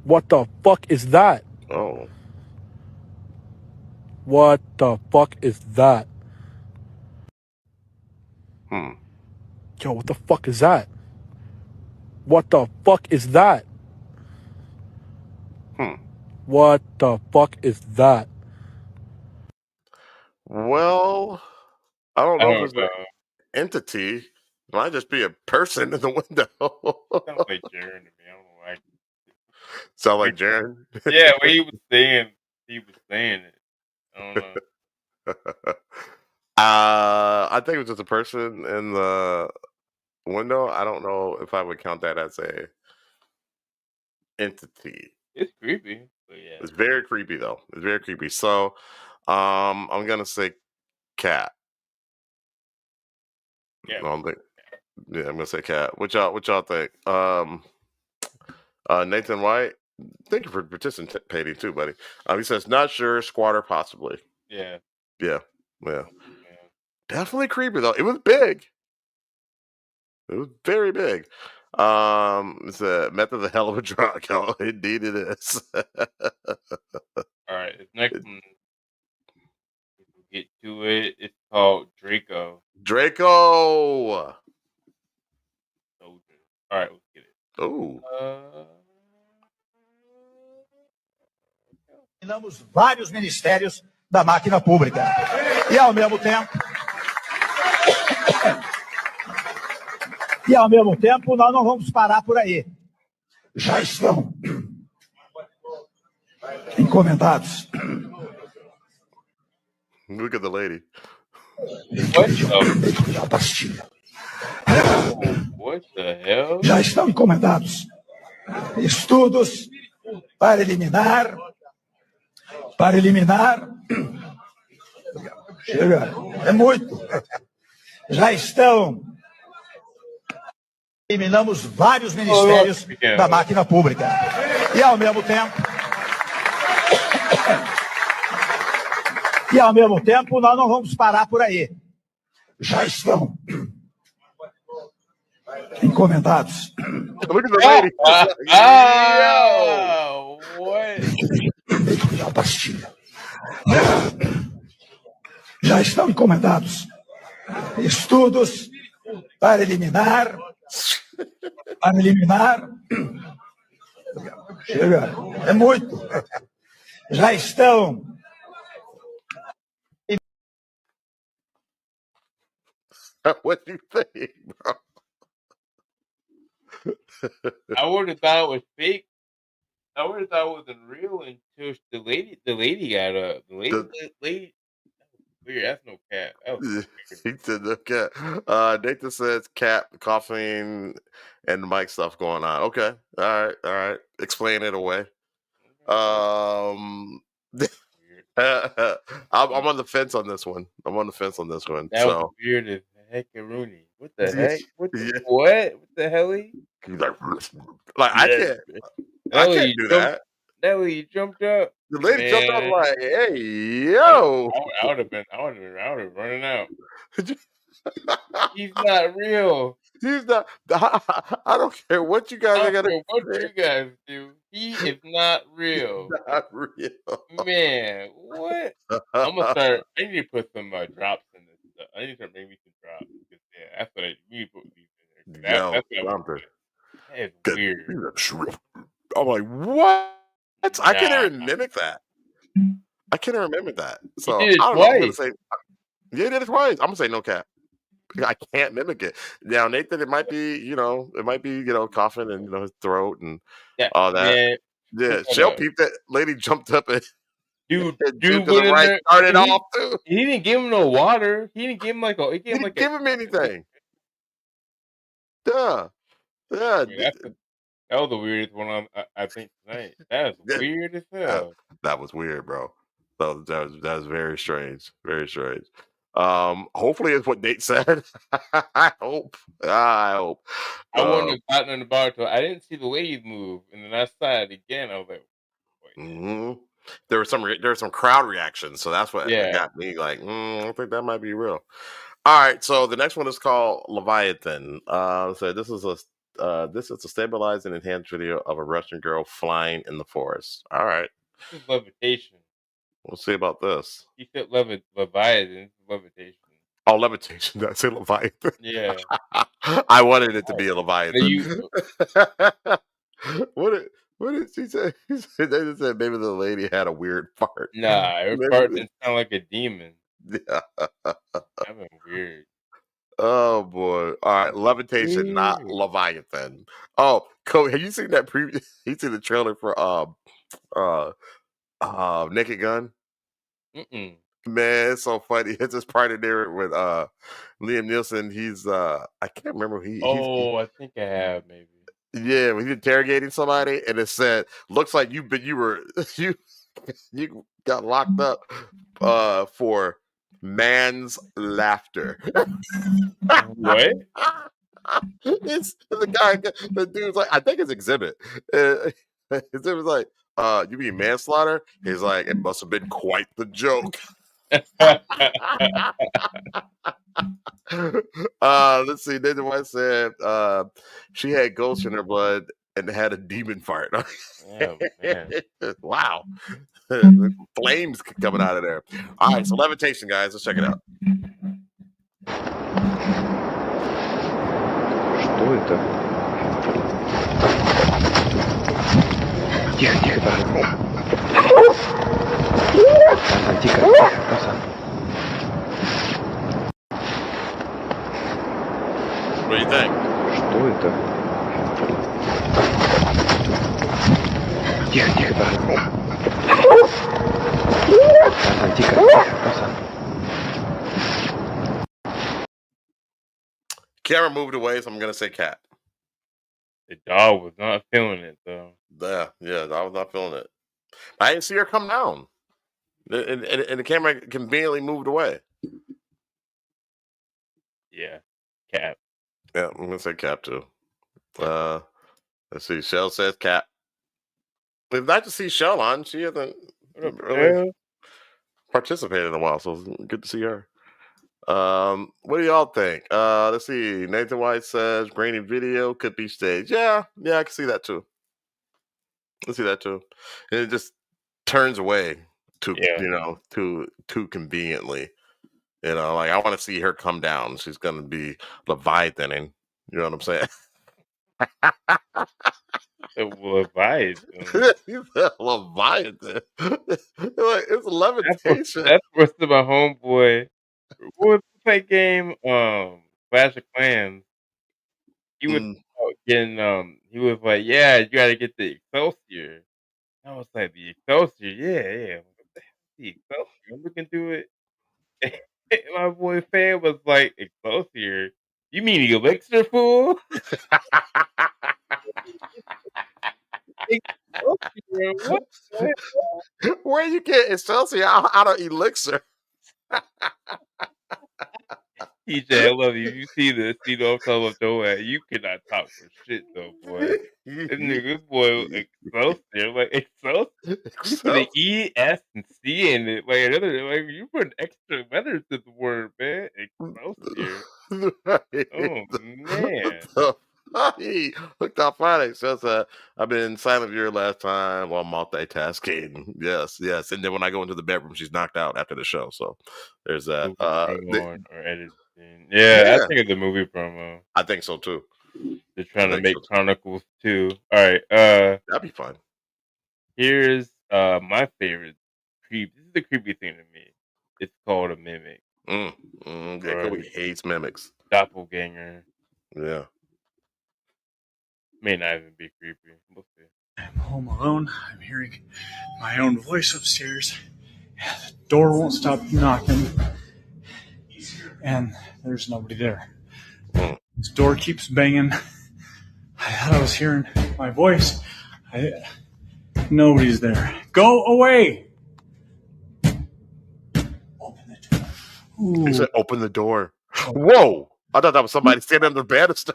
What the fuck is that? Oh. What the fuck is that? Yo, what the fuck is that? What the fuck is that? What the fuck is that? Well, I don't know if it's an entity. It might just be a person in the window. Sounds like Jared to me. I don't know why. Sound like Jaren? Yeah, when he was saying it. I don't know. I think it was just a person in the window. I don't know if I would count that as a entity. It's creepy, but yeah. It's very creepy though. It's very creepy. So, I'm gonna say cat. Yeah. I don't think. Yeah, I'm gonna say cat. What y'all think? Nathan White. Thank you for participating too, buddy. He says not sure, squatter possibly. Yeah. Yeah. Definitely creepy though. It was big. It was very big. It's a meth of the hell of a drug. Oh, indeed it is. All right, this next one. If we get to it, it's called Draco. Draco. All right, let's get it. Oh. Eliminamos vários ministérios da máquina pública. E ao mesmo tempo, nós não vamos parar por aí. Já estão encomendados. Look at the lady. What the hell? Já estão encomendados estudos para eliminar. Chega, é muito. Já estão. Eliminamos vários ministérios da máquina pública. E ao mesmo tempo, nós não vamos parar por aí. Já estão encomendados. Look at the lady. What? A pastilha. Já estão encomendados estudos para eliminar. Chega, é muito. Já estão. What do you think, bro? I would have thought it was fake. I would have thought it wasn't real until the lady got up. The lady. Weird. That's no cat. He said no cat. Nathan says cat, coughing, and mic stuff going on. Okay. All right. Explain it away. I'm on the fence on this one. That was weird as heck, Rooney. What the heck? What the hell? He's like I can't do that. That lady jumped up. The lady jumped up like, "Hey, yo!" I would have been running out. He's not real. He's not. I don't care what you guys are gonna. What you guys do? He is not real. Not real. Man, what? I'm gonna start. I need to put some drops in this stuff. I need to start making some drops. Yeah, that's what I need to put these in there. That's weird. I'm like, what? I can't even mimic that. I can't even remember that. So I don't know. I'm gonna say, yeah, he did it twice. I'm gonna say no cap. I can't mimic it. Now, Nathan, it might be, coughing and his throat and all that. Yeah, Shell peeped that lady jumped up and dude to the right started off too. He didn't give him no water. He didn't give him He didn't give him anything. Duh. Yeah. That was the weirdest one I think tonight. That was weird as hell. That was weird, bro. That was very strange. Very strange. Hopefully it's what Nate said. I hope. I wouldn't have gotten in the bar till I didn't see the lady move, and then I saw it again. I was like, mm-hmm. There were some crowd reactions, so that's what got me like, I think that might be real. All right, so the next one is called Leviathan. So this is a stabilized and enhanced video of a Russian girl flying in the forest. All right. This is levitation. We'll see about this. You said Leviathan. Levitation. Oh, levitation. Did I say Leviathan? Yeah. I wanted it to be a Leviathan. What did she say? They just said maybe the lady had a weird fart. Nah, her fart didn't sound like a demon. Yeah. That was weird. Oh boy! All right, levitation, not Leviathan. Oh, Cody, have you seen that preview? You seen the trailer for uh Naked Gun? Mm-mm. Man, it's so funny. It's this part in there with Liam Nielsen. He's I can't remember who Oh, I think I have maybe. yeah, when he's interrogating somebody and it said, looks like you were you got locked up for man's laughter. What? It's the dude's like, I think it's exhibit. Exhibit's like, you mean manslaughter? He's like, it must have been quite the joke. Let's see. Nathan White said she had ghosts in her blood and had a demon fart. Oh, man. Wow. Flames coming out of there. All right, so levitation, guys. Let's check it out. Что это? Тихо, тихо, Паша. Паша, тихо, Паша. What do you think? Что это? Тихо, тихо, Паша. Паша, тихо, Паша. Camera moved away, so I'm gonna say cat. The dog was not feeling it though. Yeah, I was not feeling it. I didn't see her come down, and the camera conveniently moved away. Yeah, cat. Yeah, I'm gonna say cat too. Let's see. Shell says cat. It's nice to see Shell on. She hasn't really participated in a while, so it's good to see her. What do y'all think? Let's see. Nathan White says grainy video could be staged. Yeah, I can see that too. And it just turns away too conveniently. You know, like I want to see her come down. She's gonna be Leviathaning. You know what I'm saying? Leviathan. Leviathan. It's levitation. That's what's to my homeboy. What was that game? Clash of Clans. He was getting he was like, yeah, you gotta get the Excelsior. I was like, the Excelsior, yeah. What the hell is the Excelsior? I'm looking through it. My boy Fan was like, Excelsior? You mean the elixir, fool? Excelsior, what the hell? Where you get Excelsior out of elixir? TJ, I love you. You see this, you know I'm talking about Joe at. You cannot talk for shit though, boy. This boy Excelsior, like Excelsior. You put an E, S, and C in it. Like another, like you put extra letters to the word, man. Excelsior. Oh man. He hooked up Friday. Says I've been silent viewer last time while multitasking. Yes. And then when I go into the bedroom, she's knocked out after the show. So there's that. Or editing. Yeah, I think it's a movie promo. I think so too. They're trying to make Chronicles 2. All right. That'd be fun. Here's my favorite creep. This is the creepy thing to me. It's called a mimic. Kobe hates mimics. Doppelganger. Yeah. May not even be creepy. We'll see. I'm home alone. I'm hearing my own voice upstairs. The door won't stop knocking. And there's nobody there. This door keeps banging. I thought I was hearing my voice. Nobody's there. Go away! Open the door. Ooh. He said, open the door. Whoa! I thought that was somebody standing under the banister.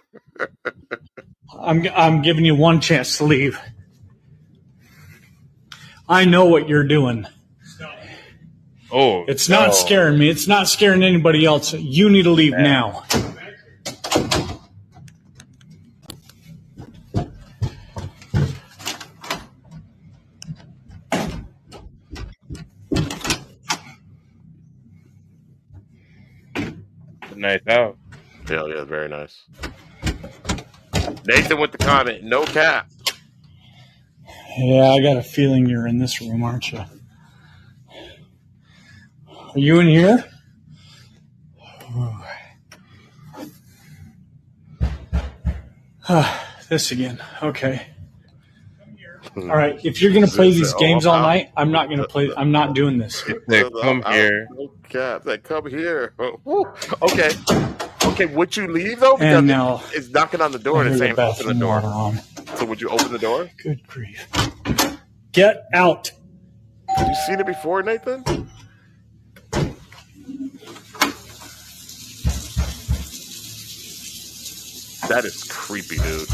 I'm giving you one chance to leave. I know what you're doing. Oh, it's not scaring me. It's not scaring anybody else. You need to leave now. Nice out. Yeah, very nice. Nathan with the comment, no cap. Yeah, I got a feeling you're in this room, aren't you? Are you in here? This again. Okay. All right. If you're gonna play these games all night, I'm not gonna play. I'm not doing this. Come here. No cap. That come here. Okay. Okay. Would you leave though? Because And now it's knocking on the door and it's saying open the door. On. So would you open the door? Good grief! Get out. Have you seen it before, Nathan? That is creepy, dude.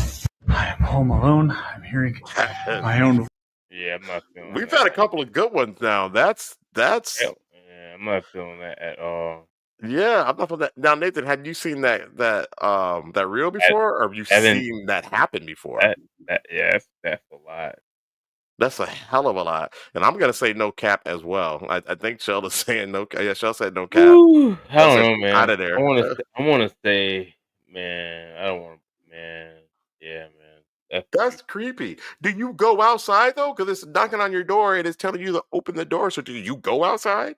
I am home alone. I'm hearing my own. Yeah, I'm not feeling. We've had a couple of good ones now. That's. Yeah, I'm not feeling that at all. Yeah, I'm not feeling that. Now, Nathan, had you seen that reel before, or have you seen that happen before? That's a lot. That's a hell of a lot, and I'm gonna say no cap as well. I think Shell is saying no cap. Yeah, Shell said no cap. Ooh, I don't know, man. Out of there. I want to say, man. I don't want, man. Yeah, man. That's creepy. Do you go outside though? Because it's knocking on your door and it's telling you to open the door. So do you go outside?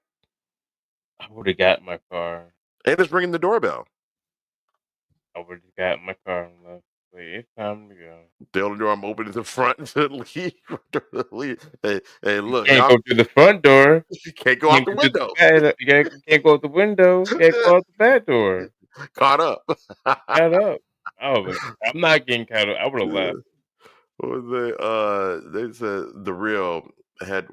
I would have got in my car. And it's ringing the doorbell. I would have got in my car and left. Wait, it's time to go. The only door I'm opening the front to leave. Hey, look. You can't go through the front door. You can't go out the window. You can't go out the window. You can't go out the back door. Caught up. Caught up. Oh, I'm not getting caught up. I would have left. What was they said the real had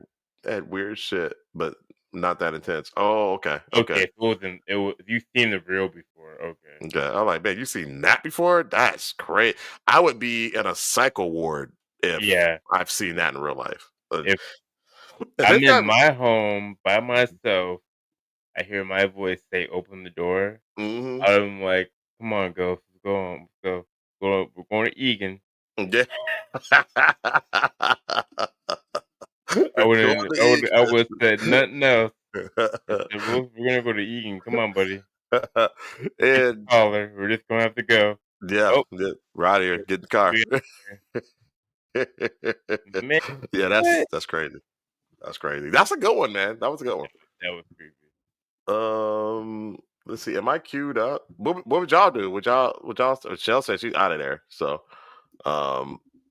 weird shit, but not that intense. Oh, okay. You've seen the real before. Okay. I'm like, man, you seen that before? That's great. I would be in a psycho ward if I've seen that in real life. If I'm in my home by myself, I hear my voice say, "Open the door." Mm-hmm. I'm like, "Come on, go on, go. We're going to Egan." Yeah. I would have said nothing else. We're gonna go to Egan. Come on, buddy. And caller, we're just gonna have to go. Yeah, we're out of here. Get in the car. Man, yeah, that's crazy. That's crazy. That's a good one, man. That was a good one. That was creepy. Let's see. Am I queued up? What would y'all do? Would y'all? Shell said she's out of there. So,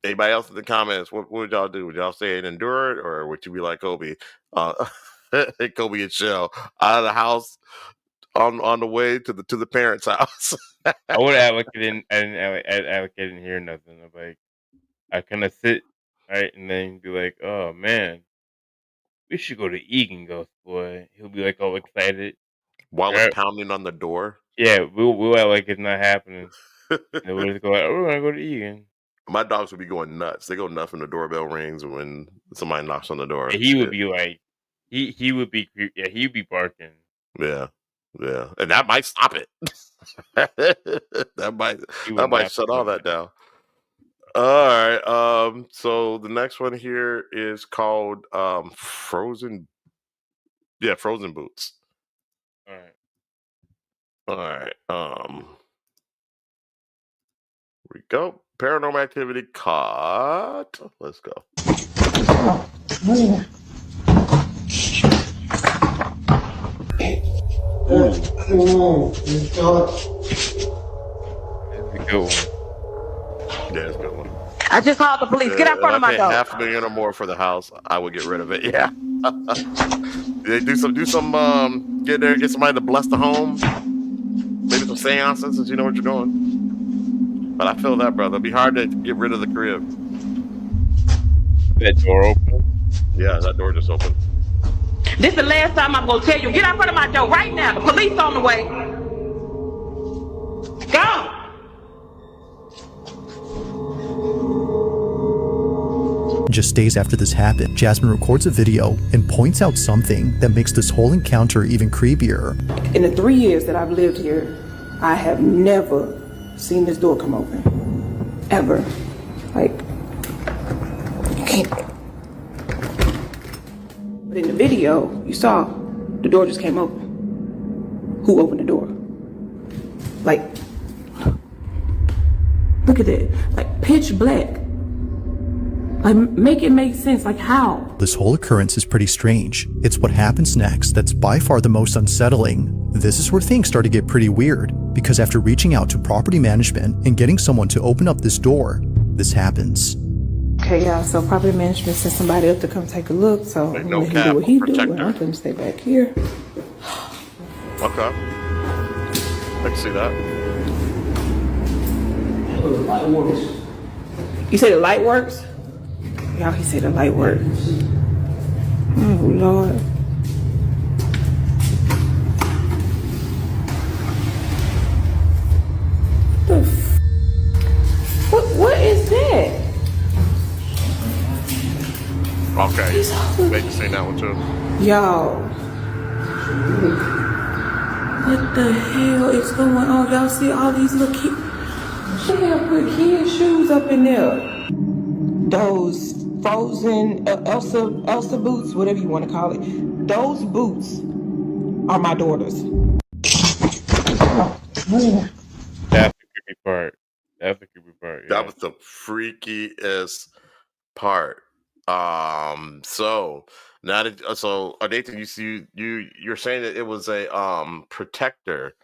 anybody else in the comments? What would y'all do? Would y'all say it endured, or would you be like Kobe? Kobe and Shell out of the house on the way to the parents' house. I would act like I didn't hear nothing. I'm like, I kind of sit right, and then be like, "Oh man, we should go to Egan, Ghost Boy." He'll be like all excited while it's pounding on the door. Yeah, we'll act like it's not happening. And we'll just go like, "Oh, we're gonna go to Egan." My dogs would be going nuts. They go nuts when the doorbell rings when somebody knocks on the door. And he would be like, he would be, he'd be barking. Yeah, and that might stop it. that might shut all that down. All right. So the next one here is called Frozen. Yeah, Frozen Boots. All right. Here we go. Paranormal Activity caught. Let's go. That's a good one. Yeah, it's a good one. I just called the police. Get out in front of my door. $500,000 or more for the house, I would get rid of it. Yeah. They do some get somebody to bless the home. Maybe some seances since you know what you're doing. But I feel that, brother. It'd be hard to get rid of the crib. That door open? Yeah, that door just opened. This is the last time I'm gonna tell you. Get out in front of my door right now. The police on the way. Go. Just days after this happened, Jasmine records a video and points out something that makes this whole encounter even creepier. In the 3 years that I've lived here, I have never seen this door come open. Ever. Like, you can't. But in the video, you saw the door just came open. Who opened the door? Like, look at it. Like, pitch black. Like, make it make sense. Like, how? This whole occurrence is pretty strange. It's what happens next that's by far the most unsettling. This is where things start to get pretty weird, because after reaching out to property management and getting someone to open up this door, this happens. Okay, y'all, so property management sent somebody up to come take a look, so I'm gonna let him do what he do, and I'm gonna stay back here. Okay. I can see that. You say the light works? Y'all, he said the light works. Oh, Lord. What is that? Okay. They just seen that one too. Y'all. What the hell is going on? Y'all see all these little kids? They have put kids' shoes up in there. Those frozen Elsa boots, whatever you want to call it. Those boots are my daughter's. That's the creepy part. That's the creepy part. Yeah. That was the freakiest part. So now that Nathan, you're saying that it was a protector.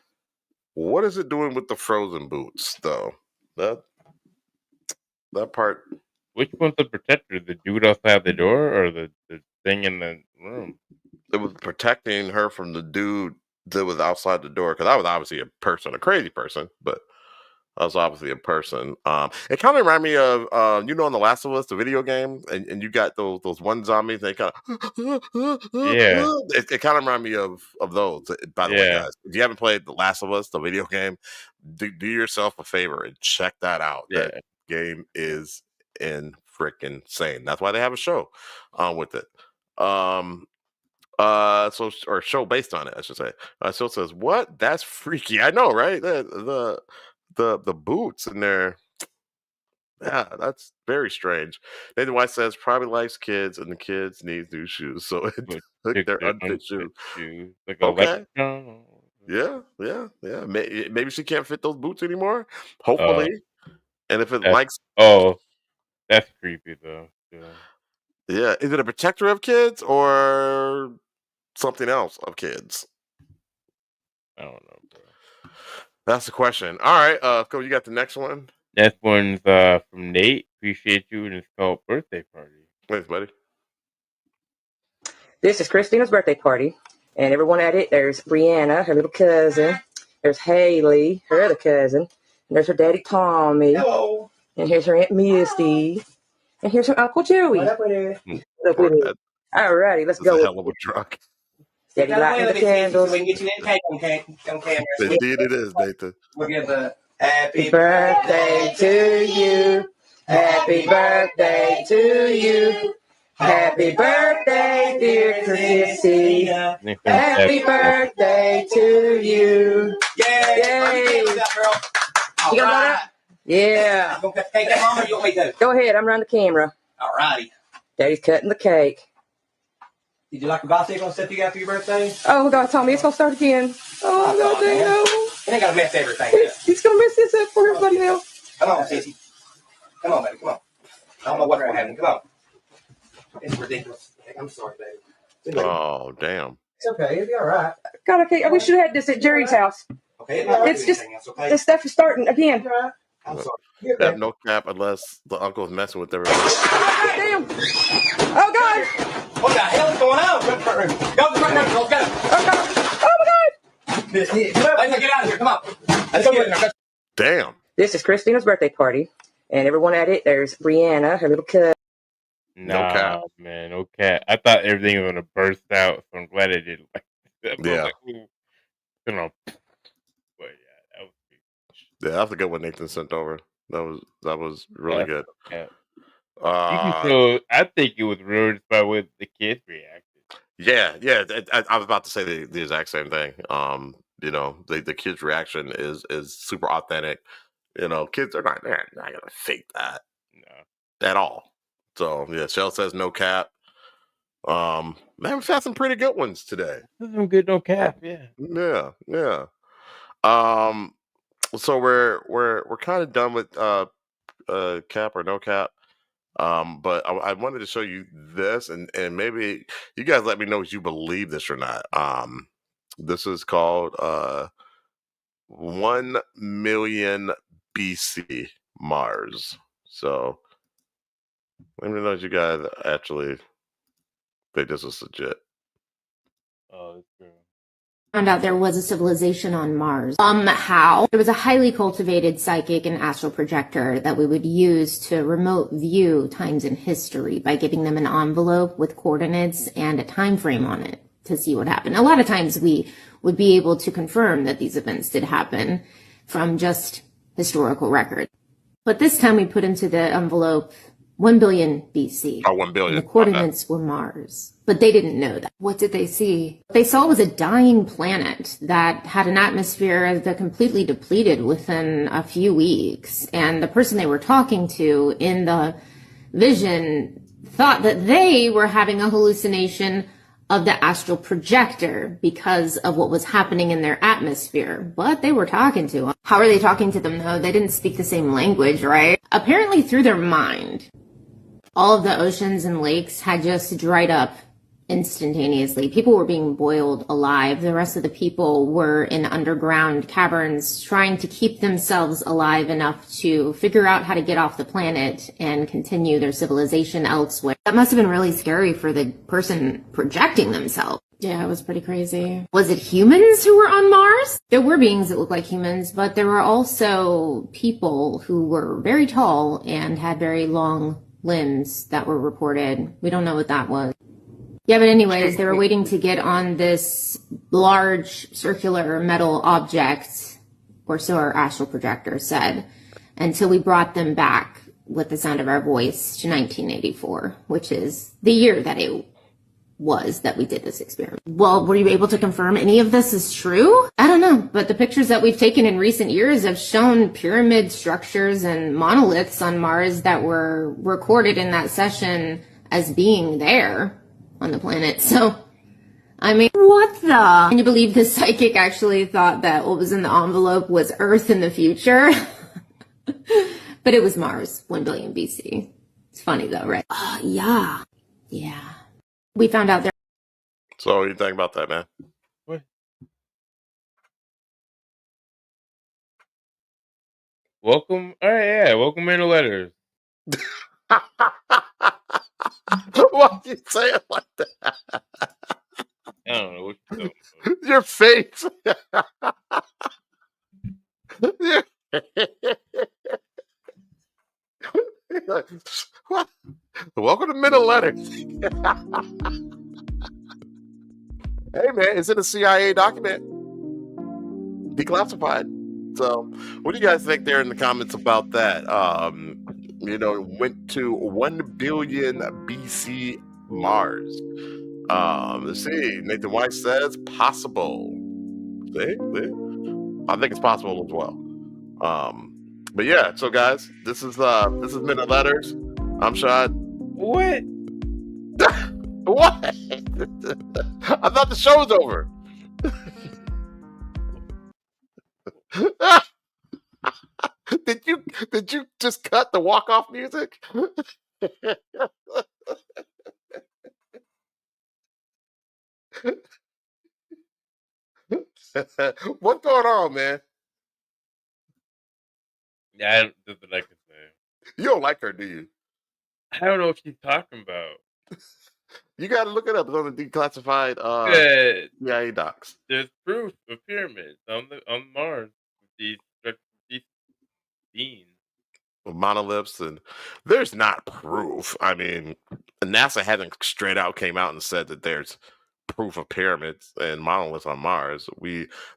What is it doing with the frozen boots though? That part. Which one's the protector? The dude outside the door or the thing in the room? It was protecting her from the dude that was outside the door, because I was obviously a crazy person, but I was obviously a person. It kind of reminded me of on The Last of Us, the video game, and you got those one zombies. They kind of Yeah. It kind of reminded me of those. By the way, guys, if you haven't played The Last of Us, the video game, do yourself a favor and check that out. Yeah. That game is in freaking insane. That's why they have a show with it. Or show based on it, I should say. So it says, what? That's freaky. I know, right? The boots in there. Yeah, that's very strange. Nathan White says probably likes kids and the kids need new shoes, so it took their unfit shoes. Like Okay. Yeah. Maybe she can't fit those boots anymore. Hopefully. And if it likes, that's creepy though. Yeah. Is it a protector of kids or something else of kids? I don't know, bro. That's the question. All right, go. You got the next one. Next one's from Nate. Appreciate you, and it's called Birthday Party. Thanks, buddy. This is Christina's birthday party, and everyone at it. There's Brianna, her little cousin. There's Haley, her other cousin. And there's her daddy Tommy. Hello. And here's her Aunt Misty. And here's her Uncle Joey. What up with it? Alrighty, let's go. A hell of a truck. Daddy lighting the candles. We can get you that cake on camera. Indeed it is, Nathan. We'll give the happy birthday to you. Happy birthday to you. Happy birthday, dear Chrissy. Happy birthday to you. Yay! You got that? Yeah. You gonna take that, Mama, or you want me to? Go ahead, I'm around the camera. Alrighty. Daddy's cutting the cake. Did you like the bicycle and stuff you got for your birthday? Oh, God, Tommy, it's going to start again. Oh, I'm going to say no. It ain't got to mess everything up. He's going to mess this up for everybody now. Come on, Sissy. Come on, baby, come on. I don't know what's going to happen. Come on. It's ridiculous. I'm sorry, baby. Oh, damn. It's okay. It'll be all right. God, okay, we should have had this at Jerry's house. Okay, it's just, this stuff is starting again. I'm sorry. They have no cap unless the uncle's messing with everybody. Oh, damn. Oh, God. What the hell is going on? Go to the front room. Go to the front room. Go. Oh, God. Oh, my God. Let's get out of here. Come on. Let's get in there. Damn. This is Christina's birthday party, and everyone at it. There's Brianna, her little cousin. No cap, man. No cap. I thought everything was gonna burst out, so I'm glad it did. Yeah. But yeah, that was. Yeah, that's a good one Nathan sent over. That was really good. Yeah. I think it was ruined by what the kids reacted. Yeah. I was about to say the exact same thing. The kids' reaction is super authentic. Kids are not gonna fake that. No. At all. So yeah, Shell says no cap. Man, we've had some pretty good ones today. Some good no cap, yeah. Yeah. So we're kind of done with cap or no cap. But I wanted to show you this, and maybe you guys let me know if you believe this or not. This is called 1 million BC Mars. So let me know if you guys actually think this is legit. Oh, it's true. Found out there was a civilization on Mars. How? It was a highly cultivated psychic and astral projector that we would use to remote view times in history by giving them an envelope with coordinates and a time frame on it to see what happened. A lot of times we would be able to confirm that these events did happen from just historical record. But this time we put into the envelope 1 billion BC. Oh, 1 billion. And the coordinates were Mars. But they didn't know that. What did they see? What they saw was a dying planet that had an atmosphere that completely depleted within a few weeks. And the person they were talking to in the vision thought that they were having a hallucination of the astral projector because of what was happening in their atmosphere. But they were talking to them. How are they talking to them, though? They didn't speak the same language, right? Apparently through their mind. All of the oceans and lakes had just dried up instantaneously. People were being boiled alive. The rest of the people were in underground caverns trying to keep themselves alive enough to figure out how to get off the planet and continue their civilization elsewhere. That must have been really scary for the person projecting themselves. Yeah, it was pretty crazy. Was it humans who were on Mars? There were beings that looked like humans, but there were also people who were very tall and had very long limbs that were reported. We don't know what that was. Yeah, but anyways, they were waiting to get on this large circular metal object, or so our astral projector said, until we brought them back with the sound of our voice to 1984, which is the year that it was that we did this experiment. Well, were you able to confirm any of this is true? I don't know, but the pictures that we've taken in recent years have shown pyramid structures and monoliths on Mars that were recorded in that session as being there on the planet. So, I mean, what the? Can you believe the psychic actually thought that what was in the envelope was Earth in the future? But it was Mars, 1 billion BC. It's funny though, right? Yeah. Yeah. We found out there. So what do you think about that, man? What? Welcome. All right, yeah. Welcome in the letters. Why do you say it like that? I don't know what you're talking about. Your face. What? Welcome to Middle Letters. Hey, man, it's in a CIA document. Declassified. So, what do you guys think there in the comments about that? Went to 1 billion BC Mars. Let's see. Nathan White says possible. See? I think it's possible as well. But yeah, so guys, this is Minute Letters. I'm Shad. What? What? I thought the show was over. Did you just cut the walk-off music? What's going on, man? Yeah, that's what I can say. You don't like her, do you? I don't know what she's talking about. You gotta look it up. It's on the declassified CIA docs. There's proof of pyramids on Mars with these beings. Monoliths, and there's not proof. I mean, NASA hasn't straight out came out and said that there's proof of pyramids and monoliths on Mars.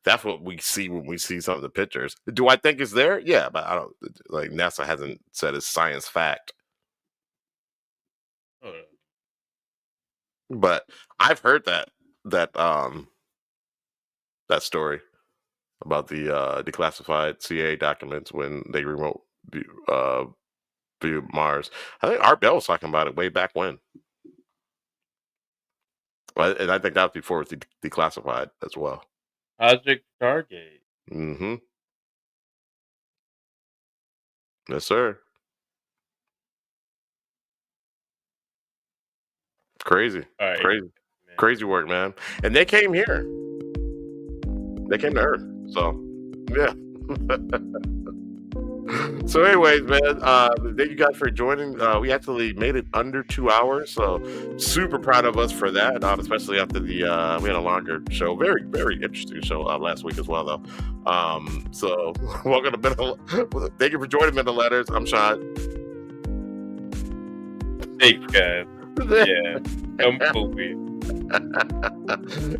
That's what we see when we see some of the pictures. Do I think it's there? Yeah, but I don't like NASA hasn't said it's science fact. Oh. But I've heard that story about the declassified CIA documents when they remote view Mars. I think Art Bell was talking about it way back when. And I think that was before it was declassified as well. Project Stargate. Mm-hmm. Yes, sir. Crazy. Right. Crazy work, man. And they came here. They came to Earth. So Yeah. So, anyways, man, thank you guys for joining. We actually made it under 2 hours, so super proud of us for that. Especially after we had a longer show, very, very interesting show last week as well, though. So, welcome to thank you for joining Middle Letters. I'm Sean. Thanks, guys. Yeah, I'm Kobe.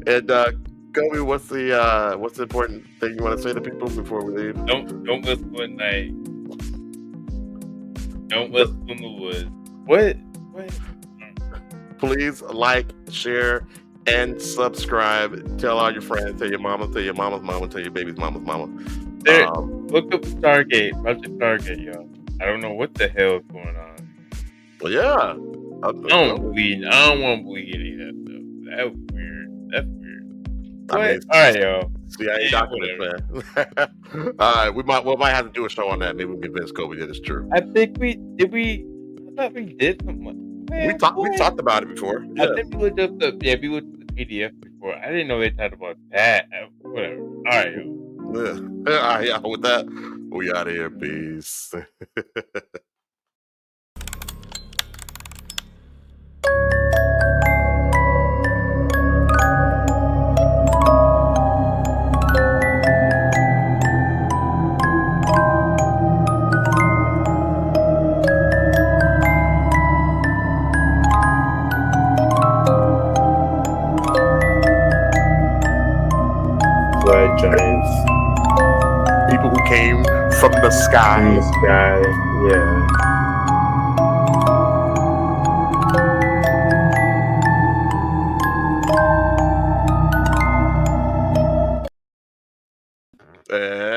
And Kobe, what's the important thing you want to say to people before we leave? Don't whistle at night. Don't whistle in the woods. What? Please like, share, and subscribe. Tell all your friends. Tell your mama. Tell your mama's mama. Tell your baby's mama's mama. Look up Stargate, Project Stargate, y'all. I don't know what the hell is going on. Well, yeah. I don't want to believe any of that stuff. That's weird. What? All right, y'all. CIA documents, man. All right, we might have to do a show on that. Maybe we can convince Kobe that it's true. I think we did. I thought we did something. Man, we talked about it before. Yeah. I think we looked up the PDF before. I didn't know they talked about that. Whatever. All right, yo. Yeah. All right, yeah. With that, we out of here. Peace. Giants. People who came from the sky. Yeah.